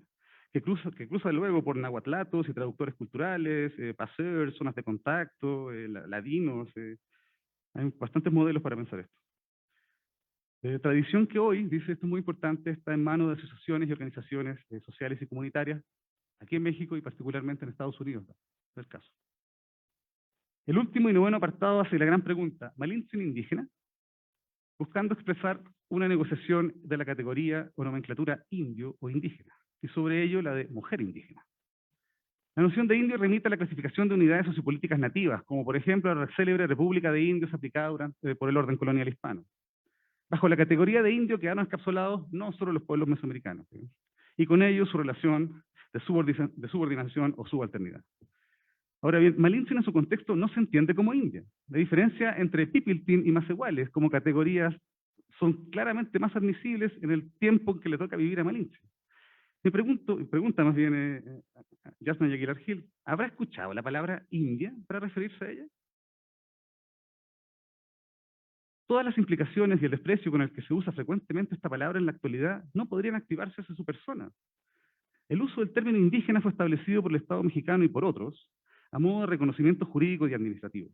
Que cruza luego por nahuatlatos y traductores culturales, paseurs, zonas de contacto, ladinos. Hay bastantes modelos para pensar esto. Tradición que hoy, dice esto es muy importante, está en manos de asociaciones y organizaciones sociales y comunitarias, aquí en México y particularmente en Estados Unidos, es el caso. El último y noveno apartado hace la gran pregunta, ¿Malintzin indígena? Buscando expresar una negociación de la categoría o nomenclatura indio o indígena, y sobre ello la de mujer indígena. La noción de indio remite a la clasificación de unidades sociopolíticas nativas, como por ejemplo la célebre República de Indios aplicada por el orden colonial hispano. Bajo la categoría de indio quedaron encapsulados no solo los pueblos mesoamericanos, y con ello su relación de subordinación o subalternidad. Ahora bien, Malintzin en su contexto no se entiende como india. La diferencia entre Pipiltín y Macehuales como categorías son claramente más admisibles en el tiempo en que le toca vivir a Malintzin. Pregunta más bien Yasna Aguilar Gil, ¿habrá escuchado la palabra india para referirse a ella? Todas las implicaciones y el desprecio con el que se usa frecuentemente esta palabra en la actualidad no podrían activarse hacia su persona. El uso del término indígena fue establecido por el Estado mexicano y por otros, a modo de reconocimiento jurídico y administrativo.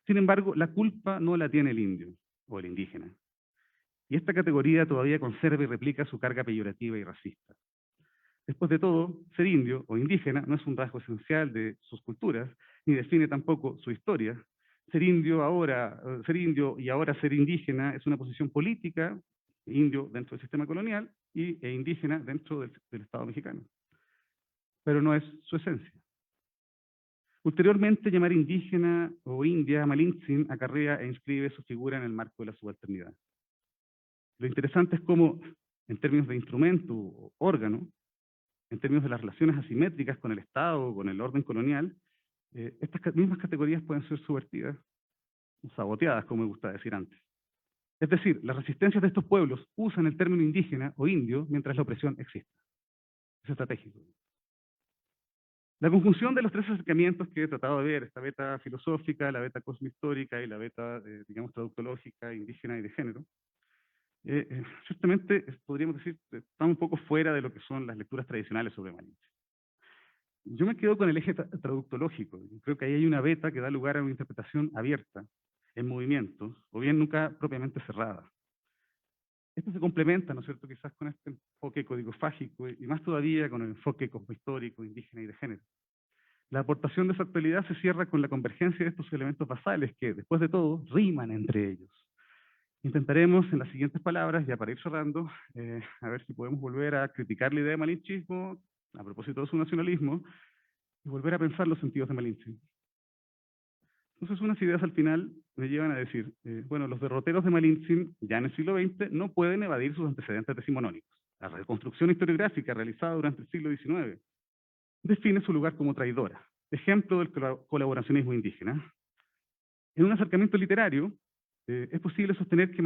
Sin embargo, la culpa no la tiene el indio, o el indígena. Y esta categoría todavía conserva y replica su carga peyorativa y racista. Después de todo, ser indio o indígena no es un rasgo esencial de sus culturas, ni define tampoco su historia. Ser indio y ahora ser indígena es una posición política, indio dentro del sistema colonial e indígena dentro del Estado mexicano. Pero no es su esencia. Ulteriormente, llamar indígena o india a Malintzin acarrea e inscribe su figura en el marco de la subalternidad. Lo interesante es cómo, en términos de instrumento o órgano, en términos de las relaciones asimétricas con el Estado o con el orden colonial, estas mismas categorías pueden ser subvertidas o saboteadas, como me gusta decir antes. Es decir, las resistencias de estos pueblos usan el término indígena o indio mientras la opresión existe. Es estratégico. La conjunción de los tres acercamientos que he tratado de ver, esta beta filosófica, la beta cosmohistórica y la beta, digamos, traductológica, indígena y de género, ciertamente podríamos decir está un poco fuera de lo que son las lecturas tradicionales sobre Malintzin. Yo me quedo con el eje traductológico. Creo que ahí hay una beta que da lugar a una interpretación abierta, en movimientos, o bien nunca propiamente cerrada. Esto se complementa, ¿no es cierto?, quizás con este enfoque código-fágico y más todavía con el enfoque cosmohistórico, indígena y de género. La aportación de esa actualidad se cierra con la convergencia de estos elementos basales que, después de todo, riman entre ellos. Intentaremos, en las siguientes palabras, ya para ir cerrando, a ver si podemos volver a criticar la idea de malinchismo, a propósito de su nacionalismo, y volver a pensar los sentidos de Malintzin. Entonces, unas ideas al final me llevan a decir, bueno, los derroteros de Malintzin, ya en el siglo XX, no pueden evadir sus antecedentes decimonónicos. La reconstrucción historiográfica realizada durante el siglo XIX define su lugar como traidora, ejemplo del colaboracionismo indígena. En un acercamiento literario, es posible sostener que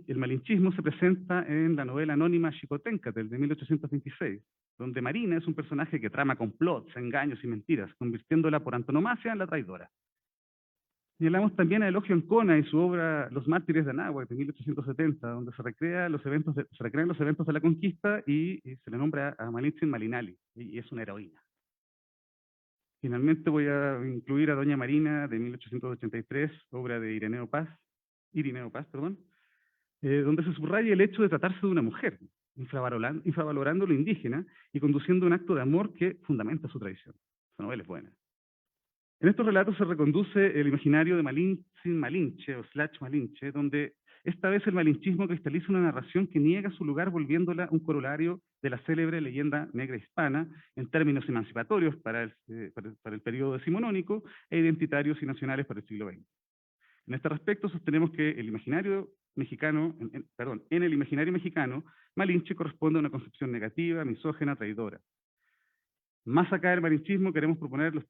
el malinchismo se presenta en la novela anónima Xicoténcatl de 1826, donde Marina es un personaje que trama complots, engaños y mentiras, convirtiéndola por antonomasia en la traidora. Señalamos también a Elogio Ancona y su obra Los mártires de Anáhuac de 1870, donde se recrean los eventos de la conquista y se le nombra a Malintzin Malinali, y es una heroína. Finalmente voy a incluir a Doña Marina de 1883, obra de Irineo Paz, donde se subraya el hecho de tratarse de una mujer, infravalorando lo indígena y conduciendo un acto de amor que fundamenta su tradición. Esa novela es buena. En estos relatos se reconduce el imaginario de Malinche o Slash Malinche, donde esta vez el malinchismo cristaliza una narración que niega su lugar volviéndola un corolario de la célebre leyenda negra hispana en términos emancipatorios para el periodo decimonónico e identitarios y nacionales para el siglo XX. En este respecto sostenemos que el imaginario mexicano, en el imaginario mexicano, Malinche corresponde a una concepción negativa, misógena, traidora. Más acá del malinchismo queremos proponer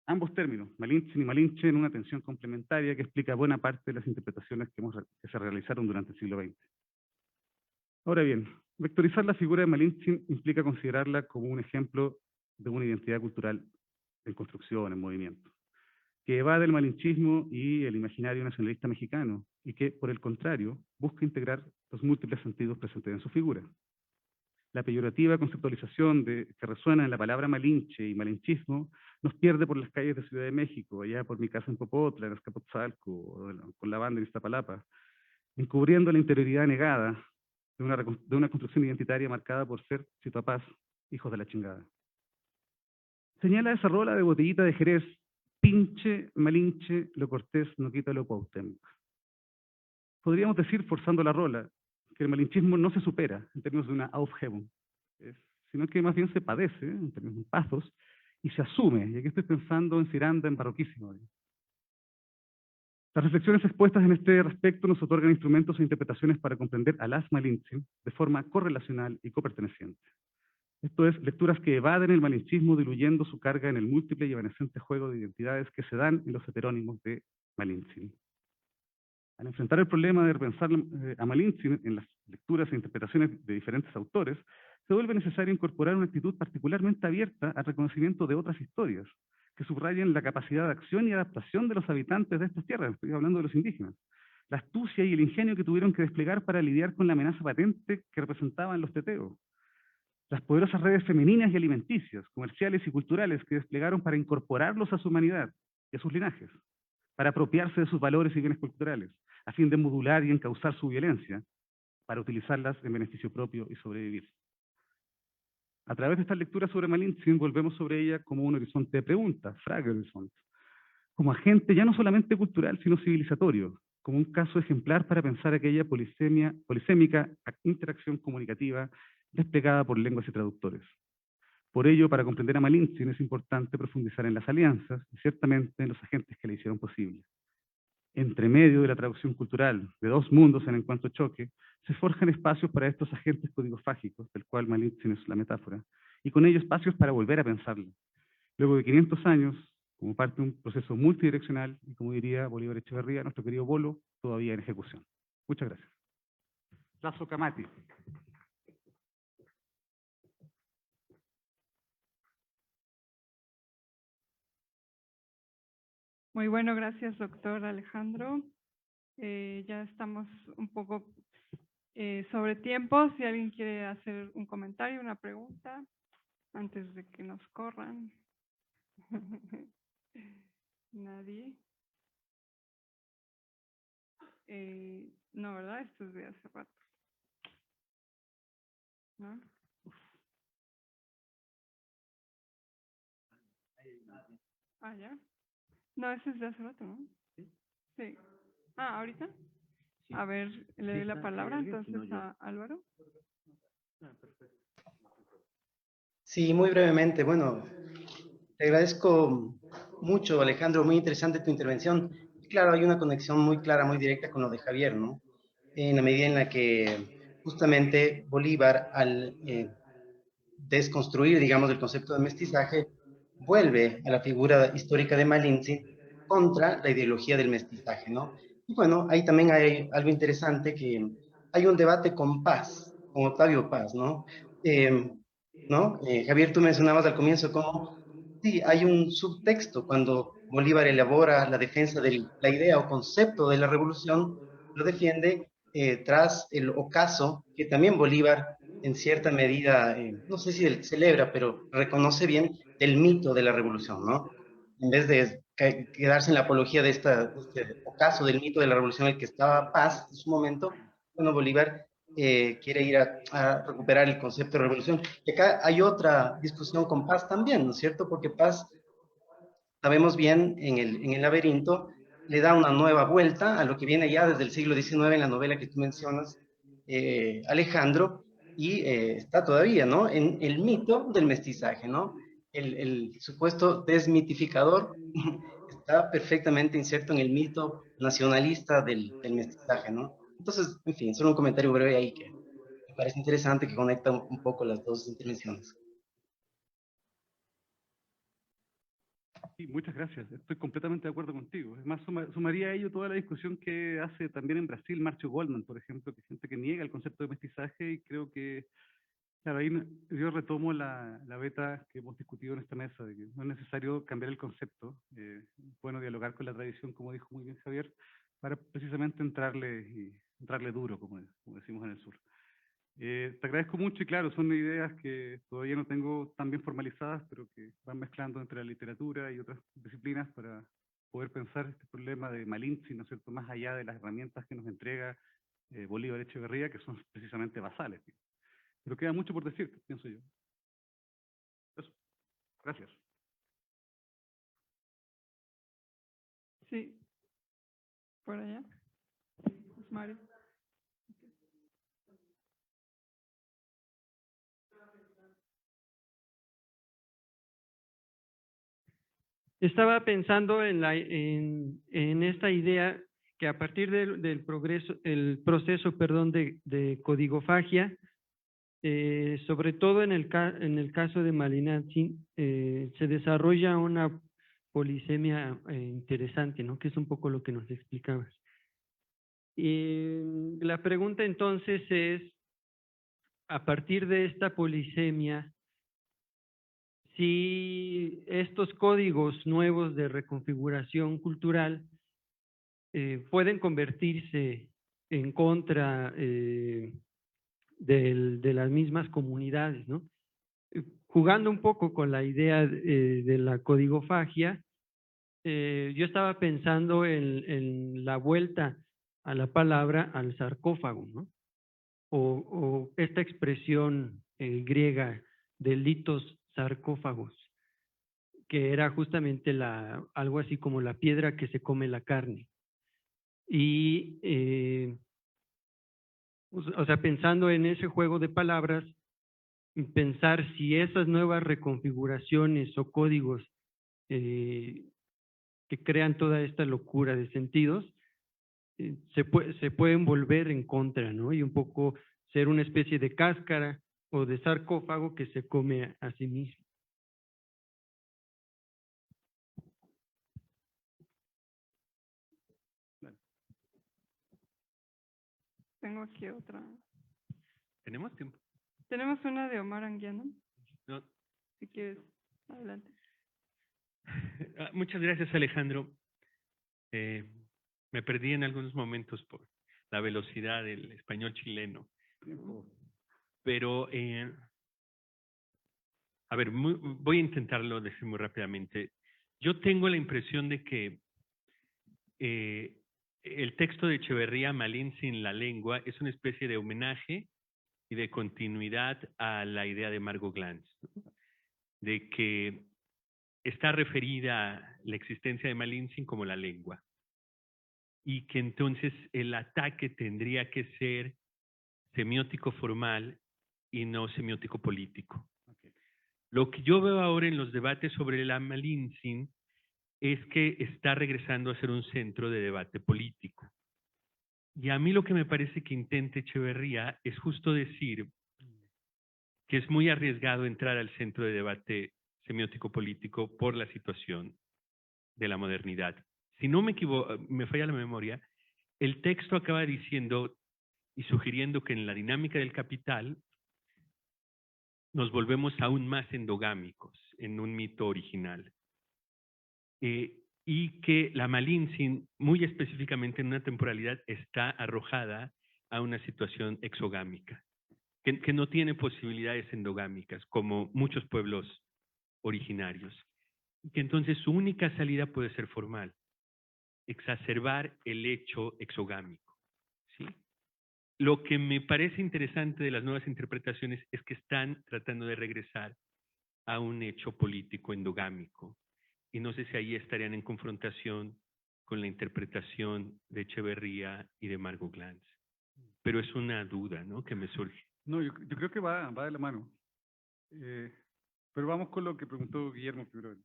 ambos términos, Malinche y Malinche, en una tensión complementaria que explica buena parte de las interpretaciones que se realizaron durante el siglo XX. Ahora bien, vectorizar la figura de Malinche implica considerarla como un ejemplo de una identidad cultural en construcción, en movimiento, que evade el malinchismo y el imaginario nacionalista mexicano, y que, por el contrario, busca integrar los múltiples sentidos presentes en su figura. La peyorativa conceptualización que resuena en la palabra malinche y malinchismo nos pierde por las calles de Ciudad de México, allá por mi casa en Popotla, en Azcapotzalco, o con la banda en Iztapalapa, encubriendo la interioridad negada de una construcción identitaria marcada por ser, cito a Paz, hijos de la chingada. Señala esa rola de botellita de Jerez, pinche, malinche, lo cortés no quita lo Cuauhtémoc. Podríamos decir, forzando la rola, que el malinchismo no se supera en términos de una Aufhebung, sino que más bien se padece, en términos de pasos, y se asume, y aquí estoy pensando en Ciranda, en Barroquísimo. Las reflexiones expuestas en este respecto nos otorgan instrumentos e interpretaciones para comprender a las Malinche de forma correlacional y coperteneciente. Esto es, lecturas que evaden el malinchismo diluyendo su carga en el múltiple y evanescente juego de identidades que se dan en los heterónimos de Malinche. Al enfrentar el problema de repensar a Malinche en las lecturas e interpretaciones de diferentes autores, se vuelve necesario incorporar una actitud particularmente abierta al reconocimiento de otras historias, que subrayen la capacidad de acción y adaptación de los habitantes de estas tierras, estoy hablando de los indígenas, la astucia y el ingenio que tuvieron que desplegar para lidiar con la amenaza patente que representaban los teteos, las poderosas redes femeninas y alimenticias, comerciales y culturales que desplegaron para incorporarlos a su humanidad y a sus linajes, para apropiarse de sus valores y bienes culturales, a fin de modular y encauzar su violencia, para utilizarlas en beneficio propio y sobrevivir. A través de estas lecturas sobre Malinche, volvemos sobre ella como un horizonte de preguntas, Fragehorizont, como agente ya no solamente cultural, sino civilizatorio, como un caso ejemplar para pensar aquella polisémica interacción comunicativa desplegada por lenguas y traductores. Por ello, para comprender a Malinche es importante profundizar en las alianzas y ciertamente en los agentes que la hicieron posible. Entre medio de la traducción cultural de dos mundos en encuentro choque, se forjan espacios para estos agentes código-fágicos, del cual Malinche es la metáfora, y con ello espacios para volver a pensarlo. Luego de 500 años, como parte de un proceso multidireccional, y como diría Bolívar Echeverría, nuestro querido Bolo, todavía en ejecución. Muchas gracias. Lazo Camati. Muy bueno, gracias, doctor Alejandro. Ya estamos un poco sobre tiempo. Si alguien quiere hacer un comentario, una pregunta, antes de que nos corran. Nadie. No, ¿verdad? Esto es de hace rato. ¿No? Ah, ya. No, ese es de hace rato, ¿no? Sí. Ah, ¿ahorita? Sí. A ver, le doy la palabra entonces a Álvaro. Sí, muy brevemente. Bueno, te agradezco mucho, Alejandro, muy interesante tu intervención. Claro, hay una conexión muy clara, muy directa con lo de Javier, ¿no? En la medida en la que justamente Bolívar, al desconstruir, digamos, el concepto de mestizaje, vuelve a la figura histórica de Malinche contra la ideología del mestizaje, ¿no? Y bueno, ahí también hay algo interesante, que hay un debate con Paz, con Octavio Paz, ¿no? Javier, tú mencionabas al comienzo cómo, sí, hay un subtexto cuando Bolívar elabora la defensa de la idea o concepto de la revolución, lo defiende tras el ocaso que también Bolívar en cierta medida, no sé si celebra, pero reconoce bien el mito de la revolución, ¿no? En vez de quedarse en la apología de este ocaso del mito de la revolución en el que estaba Paz en su momento, bueno, Bolívar quiere ir a recuperar el concepto de revolución. Y acá hay otra discusión con Paz también, ¿no es cierto? Porque Paz sabemos bien, en el laberinto, le da una nueva vuelta a lo que viene ya desde el siglo XIX en la novela que tú mencionas, Alejandro, y está todavía, ¿no? En el mito del mestizaje, ¿no? El supuesto desmitificador está perfectamente inserto en el mito nacionalista del mestizaje, ¿no? Entonces, en fin, solo un comentario breve ahí que me parece interesante, que conecta un poco las dos intervenciones. Sí, muchas gracias. Estoy completamente de acuerdo contigo. Es más, sumaría a ello toda la discusión que hace también en Brasil Marcio Goldman, por ejemplo, que es gente que niega el concepto de mestizaje, y creo que, claro, ahí yo retomo la beta que hemos discutido en esta mesa, de que no es necesario cambiar el concepto, bueno, dialogar con la tradición, como dijo muy bien Javier, para precisamente entrarle duro, como decimos en el sur. Te agradezco mucho, y claro, son ideas que todavía no tengo tan bien formalizadas, pero que van mezclando entre la literatura y otras disciplinas para poder pensar este problema de Malinche, ¿no es cierto?, más allá de las herramientas que nos entrega Bolívar Echeverría, que son precisamente basales. Pero queda mucho por decir, pienso yo. Eso. Gracias. Sí, por allá. Mario. Estaba pensando en esta idea que a partir del proceso, perdón, de codigofagia, sobre todo en el caso de Malinowski, se desarrolla una polisemia interesante, ¿no? Que es un poco lo que nos explicabas. Y la pregunta entonces es, a partir de esta polisemia, si estos códigos nuevos de reconfiguración cultural pueden convertirse en contra de las mismas comunidades, ¿no? Jugando un poco con la idea de la codigofagia, yo estaba pensando en la vuelta a la palabra al sarcófago, ¿no? O esta expresión griega de litos sarcófagos, que era justamente algo así como la piedra que se come la carne. Y, o sea, pensando en ese juego de palabras, pensar si esas nuevas reconfiguraciones o códigos que crean toda esta locura de sentidos, se pueden volver en contra, ¿no? Y un poco ser una especie de cáscara o de sarcófago que se come a sí mismo. Tengo aquí otra. ¿Tenemos tiempo? Tenemos una de Omar Anguiano. No. Si quieres, adelante. Muchas gracias, Alejandro. Me perdí en algunos momentos por la velocidad del español chileno. Pero, a ver, voy a intentarlo decir muy rápidamente. Yo tengo la impresión de que el texto de Echeverría, Malinche en la lengua, es una especie de homenaje y de continuidad a la idea de Margot Glantz, ¿no? De que está referida la existencia de Malinche como la lengua, y que entonces el ataque tendría que ser semiótico formal y no semiótico político. Okay. Lo que yo veo ahora en los debates sobre la Malinche es que está regresando a ser un centro de debate político. Y a mí lo que me parece que intenta Echeverría es justo decir que es muy arriesgado entrar al centro de debate semiótico político por la situación de la modernidad. Si no me equivoco, me falla la memoria, el texto acaba diciendo y sugiriendo que en la dinámica del capital nos volvemos aún más endogámicos en un mito original. Y que la Malinche, muy específicamente en una temporalidad, está arrojada a una situación exogámica, que no tiene posibilidades endogámicas, como muchos pueblos originarios. Que entonces su única salida puede ser formal, exacerbar el hecho exogámico, ¿sí? Lo que me parece interesante de las nuevas interpretaciones es que están tratando de regresar a un hecho político endogámico, y no sé si ahí estarían en confrontación con la interpretación de Echeverría y de Margot Glantz. Pero es una duda, ¿no?, que me surge. No, yo creo que va de la mano. Pero vamos con lo que preguntó Guillermo primero.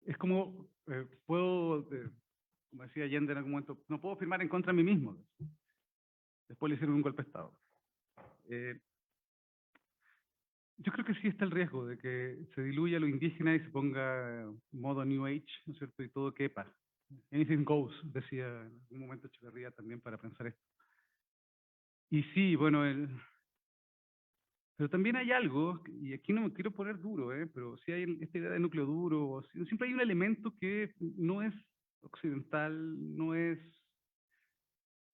Es como, como decía Allende en algún momento, no puedo firmar en contra de mí mismo. Después le hicieron un golpe de Estado. Yo creo que sí está el riesgo de que se diluya lo indígena y se ponga modo New Age, ¿no es cierto? Y todo quepa. Anything goes, decía en algún momento Echeverría también para pensar esto. Y sí, bueno, pero también hay algo, y aquí no me quiero poner duro, pero sí hay esta idea de núcleo duro, siempre hay un elemento que no es occidental, no es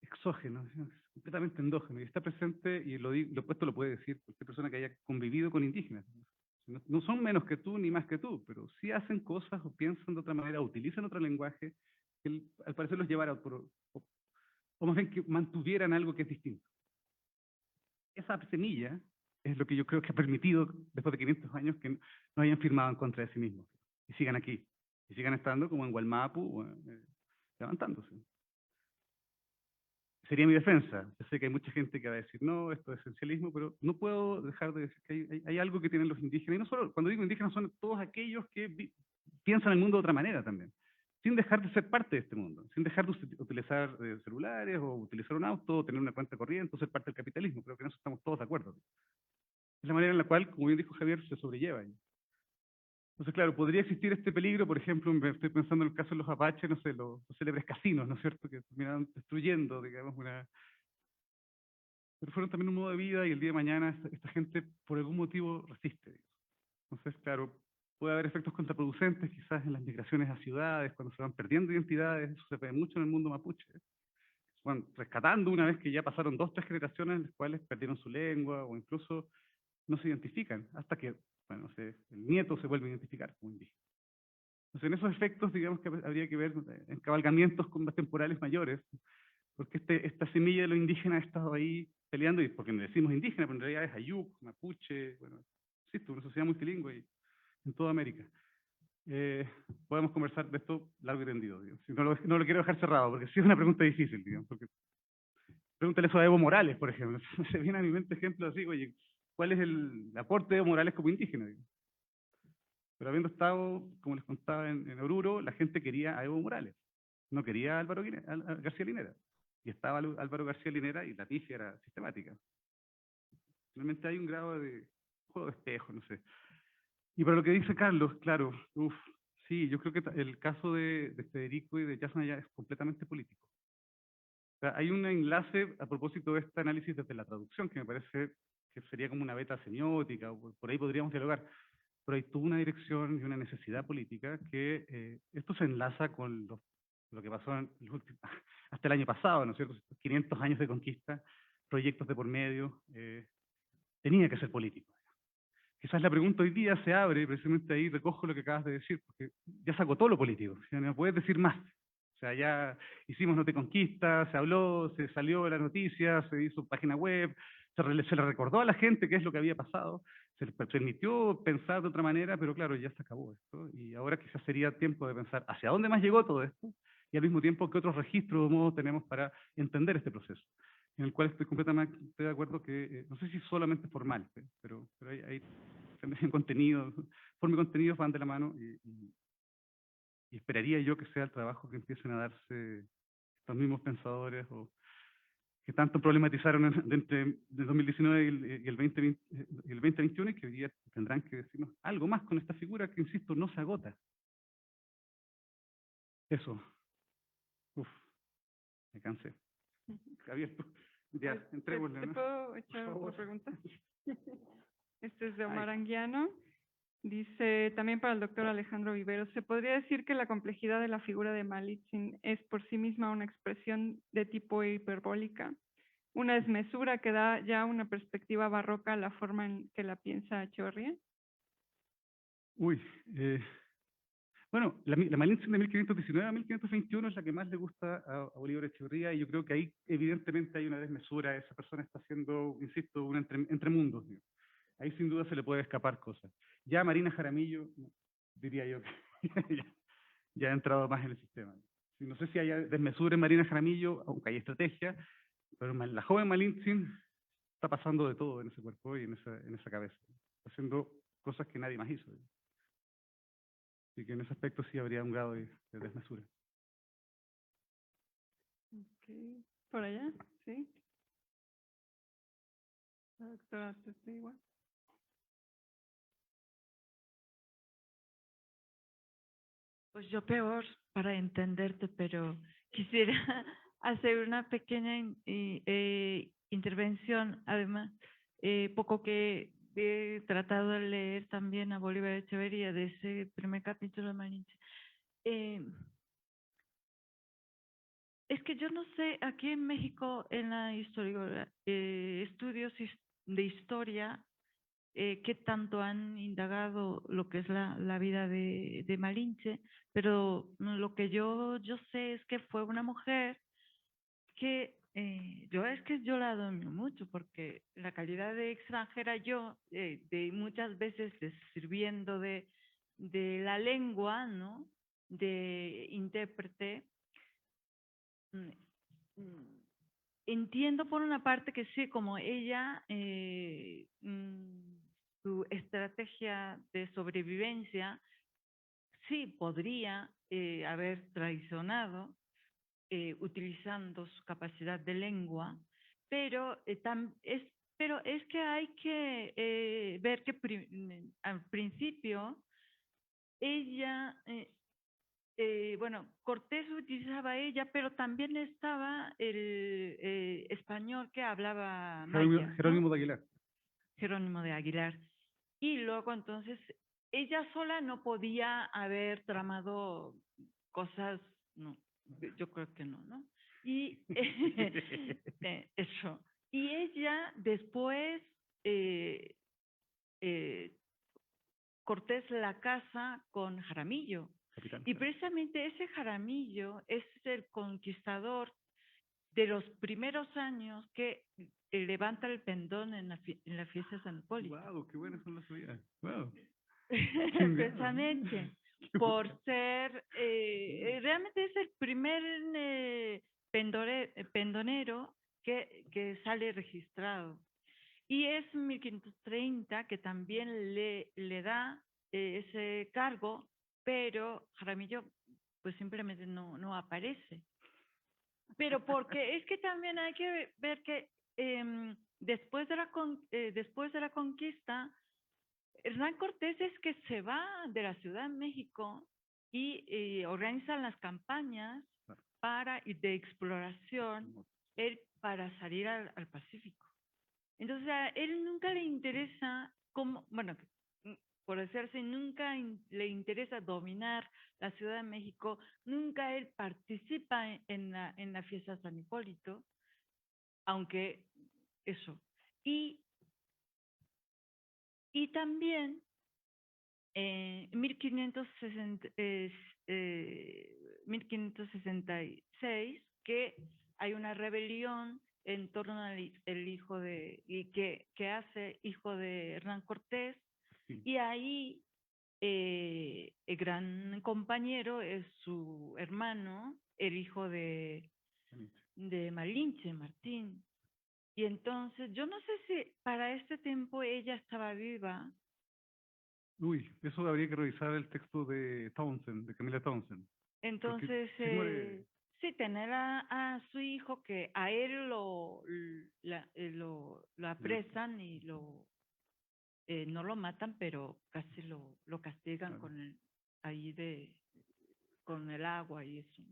exógeno, es completamente endógeno, y está presente, y esto lo puede decir cualquier persona que haya convivido con indígenas. No son menos que tú ni más que tú, pero sí hacen cosas o piensan de otra manera, utilizan otro lenguaje, que al parecer los llevara o más bien que mantuvieran algo que es distinto. Esa semilla es lo que yo creo que ha permitido, después de 500 años, que no hayan firmado en contra de sí mismos, y sigan aquí, y sigan estando como en Gualmapu, levantándose. Sería mi defensa. Yo sé que hay mucha gente que va a decir, no, esto es esencialismo, pero no puedo dejar de decir que hay algo que tienen los indígenas, y no solo, cuando digo indígenas, son todos aquellos que piensan el mundo de otra manera también, sin dejar de ser parte de este mundo, sin dejar de utilizar celulares, o utilizar un auto, o tener una cuenta corriente, o ser parte del capitalismo. Creo que en eso estamos todos de acuerdo. Es la manera en la cual, como bien dijo Javier, se sobrelleva. Entonces, claro, podría existir este peligro, por ejemplo, estoy pensando en el caso de los apaches, no sé, los célebres casinos, ¿no es cierto?, que terminaron destruyendo, digamos, pero fueron también un modo de vida, y el día de mañana esta gente por algún motivo resiste. Entonces, claro, puede haber efectos contraproducentes quizás en las migraciones a ciudades, cuando se van perdiendo identidades. Eso se ve mucho en el mundo mapuche. Bueno, rescatando una vez que ya pasaron 2 o 3 generaciones en las cuales perdieron su lengua, o incluso no se identifican, hasta que, bueno, el nieto se vuelve a identificar como indígena. Entonces, en esos efectos, digamos que habría que ver encabalgamientos más temporales mayores, porque esta semilla de lo indígena ha estado ahí peleando, y porque le decimos indígena, pero en realidad es ayuk, mapuche, bueno, existe una sociedad multilingüe en toda América. Podemos conversar de esto largo y tendido, digamos. No lo quiero dejar cerrado, porque sí es una pregunta difícil, digamos, porque pregúntale eso a Evo Morales, por ejemplo. Se viene a mi mente ejemplos así, oye, ¿cuál es el aporte de Evo Morales como indígena? Digamos? Pero habiendo estado, como les contaba, en Oruro, la gente quería a Evo Morales, no quería a a García Linera. Y estaba Álvaro García Linera, y la pifia era sistemática. Realmente hay un grado de juego de espejo, no sé. Y para lo que dice Carlos, claro, sí, yo creo que el caso de Federico y de Yasna ya es completamente político. O sea, hay un enlace a propósito de este análisis desde la traducción, que me parece que sería como una beta semiótica, o por ahí podríamos dialogar, pero hay toda una dirección y una necesidad política que esto se enlaza con lo que pasó hasta el año pasado, ¿no es cierto? 500 años de conquista, proyectos de por medio, tenía que ser político. Quizás la pregunta hoy día se abre, precisamente ahí recojo lo que acabas de decir, porque ya se agotó lo político, ya no puedes decir más. O sea, ya hicimos No Te Conquista, se habló, se salió la noticia, se hizo página web, se le recordó a la gente qué es lo que había pasado, se les permitió pensar de otra manera, pero claro, ya se acabó esto, y ahora quizás sería tiempo de pensar hacia dónde más llegó todo esto, y al mismo tiempo qué otros registros o modos tenemos para entender este proceso, en el cual estoy completamente de acuerdo que, no sé si solamente formal, pero hay también contenido, forma y contenidos van de la mano, y esperaría yo que sea el trabajo que empiecen a darse estos mismos pensadores, o que tanto problematizaron entre 2019 y el 2021, y que hoy día tendrán que decirnos algo más con esta figura que, insisto, no se agota. Eso. Me cansé. Javier, ya, entrémosle, ¿Te ¿no? puedo echar Por favor. otra pregunta? Este es de Omar Ay. Anguiano. Dice, también para el doctor Alejandro Viveros, ¿se podría decir que la complejidad de la figura de Malitzin es por sí misma una expresión de tipo hiperbólica? ¿Una desmesura que da ya una perspectiva barroca a la forma en que la piensa Echeverría? Bueno, la Malitzin de 1519 a 1521 es la que más le gusta a Bolívar Echeverría, y yo creo que ahí evidentemente hay una desmesura. Esa persona está haciendo, insisto, un entremundos. ahí sin duda se le puede escapar cosas. Ya Marina Jaramillo, diría yo que ya ha entrado más en el sistema. No sé si hay desmesura en Marina Jaramillo, aunque hay estrategia, pero la joven Malintzin está pasando de todo en ese cuerpo y en esa cabeza, haciendo cosas que nadie más hizo. Así que en ese aspecto sí habría un grado de desmesura. Ok. ¿Por allá? Sí. La doctora Teste igual. Pues yo peor para entenderte, pero quisiera hacer una pequeña intervención. Además, poco que he tratado de leer también a Bolívar Echeverría de ese primer capítulo de Malinche. Es que yo no sé, aquí en México, en la historia, estudios de historia, qué tanto han indagado lo que es la vida de Malinche, pero lo que yo sé es que fue una mujer que yo la admiro mucho porque la calidad de extranjera de muchas veces sirviendo de la lengua, ¿no? De intérprete, mm, mm, entiendo por una parte que sí, como ella, su estrategia de sobrevivencia sí podría haber traicionado utilizando su capacidad de lengua, pero, pero es que hay que ver que al principio ella bueno, Cortés utilizaba ella, pero también estaba el español que hablaba maya, ¿no? Jerónimo de Aguilar. Jerónimo de Aguilar. Y luego entonces ella sola no podía haber tramado cosas, no, yo creo que no, ¿no? Y eso. Y ella después, Cortés la casa con Jaramillo. Capitán. Y precisamente ese Jaramillo es el conquistador de los primeros años que levanta el pendón en la fiesta de San Hipólito. Wow, qué buenas son las subidas. Wow. Precisamente por ser, realmente es el primer pendonero que sale registrado. Y es 1530 que también le da ese cargo, pero Jaramillo pues simplemente no aparece. Pero porque es que también hay que ver que después de la conquista, Hernán Cortés es que se va de la Ciudad de México y organizan las campañas de exploración para salir al Pacífico. Entonces a él nunca le interesa por decirse, nunca le interesa dominar la Ciudad de México, nunca él participa en la fiesta de San Hipólito, aunque eso. Y también en 1566, que hay una rebelión en torno al hijo que hace hijo de Hernán Cortés, sí. Y ahí el gran compañero es su hermano, el hijo de Malinche, Martín. Y entonces, yo no sé si para este tiempo ella estaba viva. Uy, eso habría que revisar el texto de Townsend, de Camila Townsend. Entonces, sí, tener a su hijo que a él lo apresan y no lo matan, pero casi lo castigan, claro, con el agua y eso.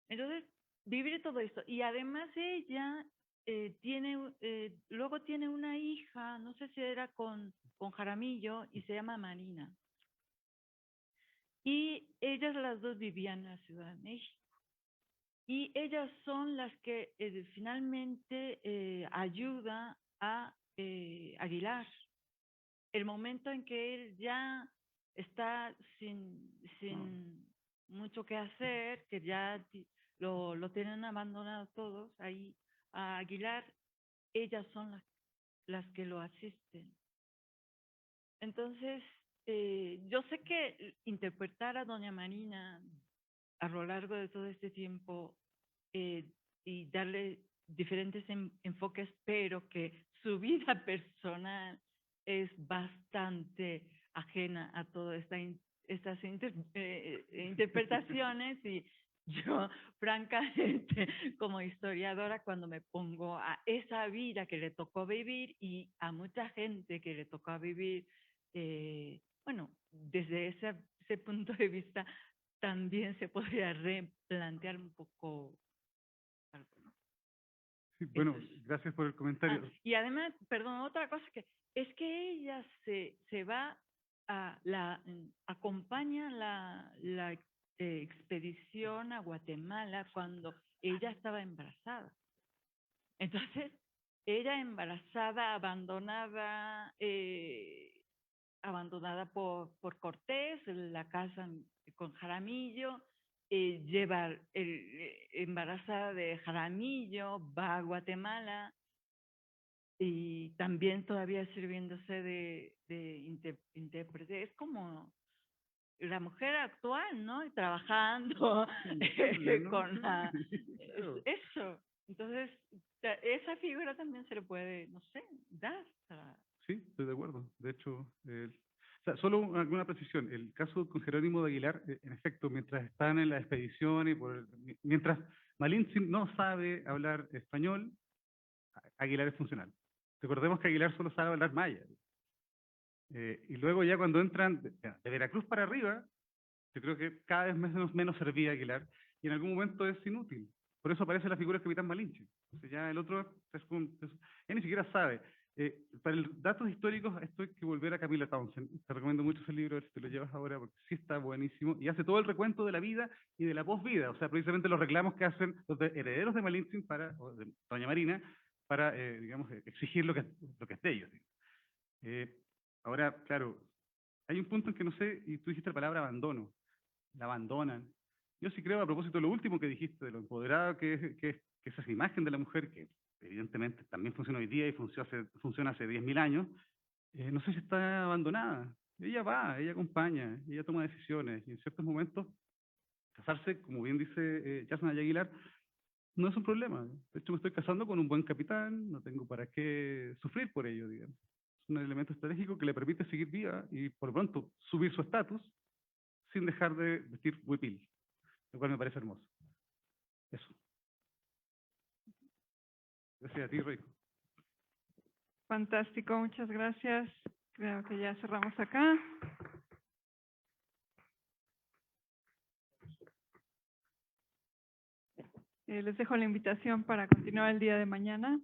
Entonces, vivir todo esto. Y además ella luego tiene una hija, no sé si era con Jaramillo, y se llama Marina. Y ellas las dos vivían en la Ciudad de México. Y ellas son las que finalmente ayuda a Aguilar. El momento en que él ya está sin mucho que hacer, que ya lo tienen abandonado todos, ahí a Aguilar, ellas son las que lo asisten. Entonces, yo sé que interpretar a doña Marina a lo largo de todo este tiempo y darle diferentes enfoques, pero que su vida personal es bastante ajena a todas estas interpretaciones y yo, francamente, como historiadora, cuando me pongo a esa vida que le tocó vivir y a mucha gente que le tocó vivir, bueno, desde ese punto de vista, también se podría replantear un poco algo, ¿no? Sí, bueno, Entonces, gracias por el comentario. y además, perdón, otra cosa que es que ella se va acompaña la expedición a Guatemala cuando ella estaba embarazada. Entonces, ella embarazada, abandonada por Cortés, la casan con Jaramillo, lleva embarazada de Jaramillo, va a Guatemala y también todavía sirviéndose de intérprete. Es como la mujer actual, ¿no? Y trabajando Notable, ¿no? con Claro. eso. Entonces, esa figura también se le puede, no sé, dar para... Sí, estoy de acuerdo. De hecho, o sea, solo alguna precisión. El caso con Jerónimo de Aguilar, en efecto, mientras están en la expedición y mientras Malintzin no sabe hablar español, Aguilar es funcional. Recordemos que Aguilar solo sabe hablar maya. Y luego ya cuando entran de Veracruz para arriba, yo creo que cada vez menos servía Aguilar y en algún momento es inútil. Por eso aparece la figura del capitán Malinche. Entonces ya el otro ya ni siquiera sabe. Para los datos históricos, esto hay que volver a Camila Townsend. Te recomiendo mucho ese libro, si te lo llevas ahora, porque sí está buenísimo. Y hace todo el recuento de la vida y de la posvida. O sea, precisamente los reclamos que hacen los herederos de Malinche o de Doña Marina, para, digamos, exigir lo que es de ellos. Ahora, claro, hay un punto en que no sé, y tú dijiste la palabra abandono. La abandonan. Yo sí creo, a propósito de lo último que dijiste, de lo empoderada que es esa imagen de la mujer, que evidentemente también funciona hoy día y funciona hace 10.000 años, no sé si está abandonada. Ella va, ella acompaña, ella toma decisiones, y en ciertos momentos, casarse, como bien dice Yasna Aguilar, no es un problema. De hecho, me estoy casando con un buen capitán, no tengo para qué sufrir por ello, digamos. Es un elemento estratégico que le permite seguir viva y, por lo pronto, subir su estatus sin dejar de vestir huipil, lo cual me parece hermoso. Eso. Gracias a ti, Rico. Fantástico, muchas gracias. Creo que ya cerramos acá. Les dejo la invitación para continuar el día de mañana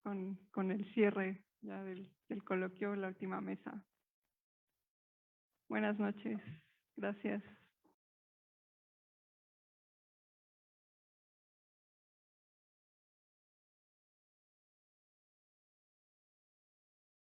con el cierre ya del coloquio, la última mesa. Buenas noches. Gracias.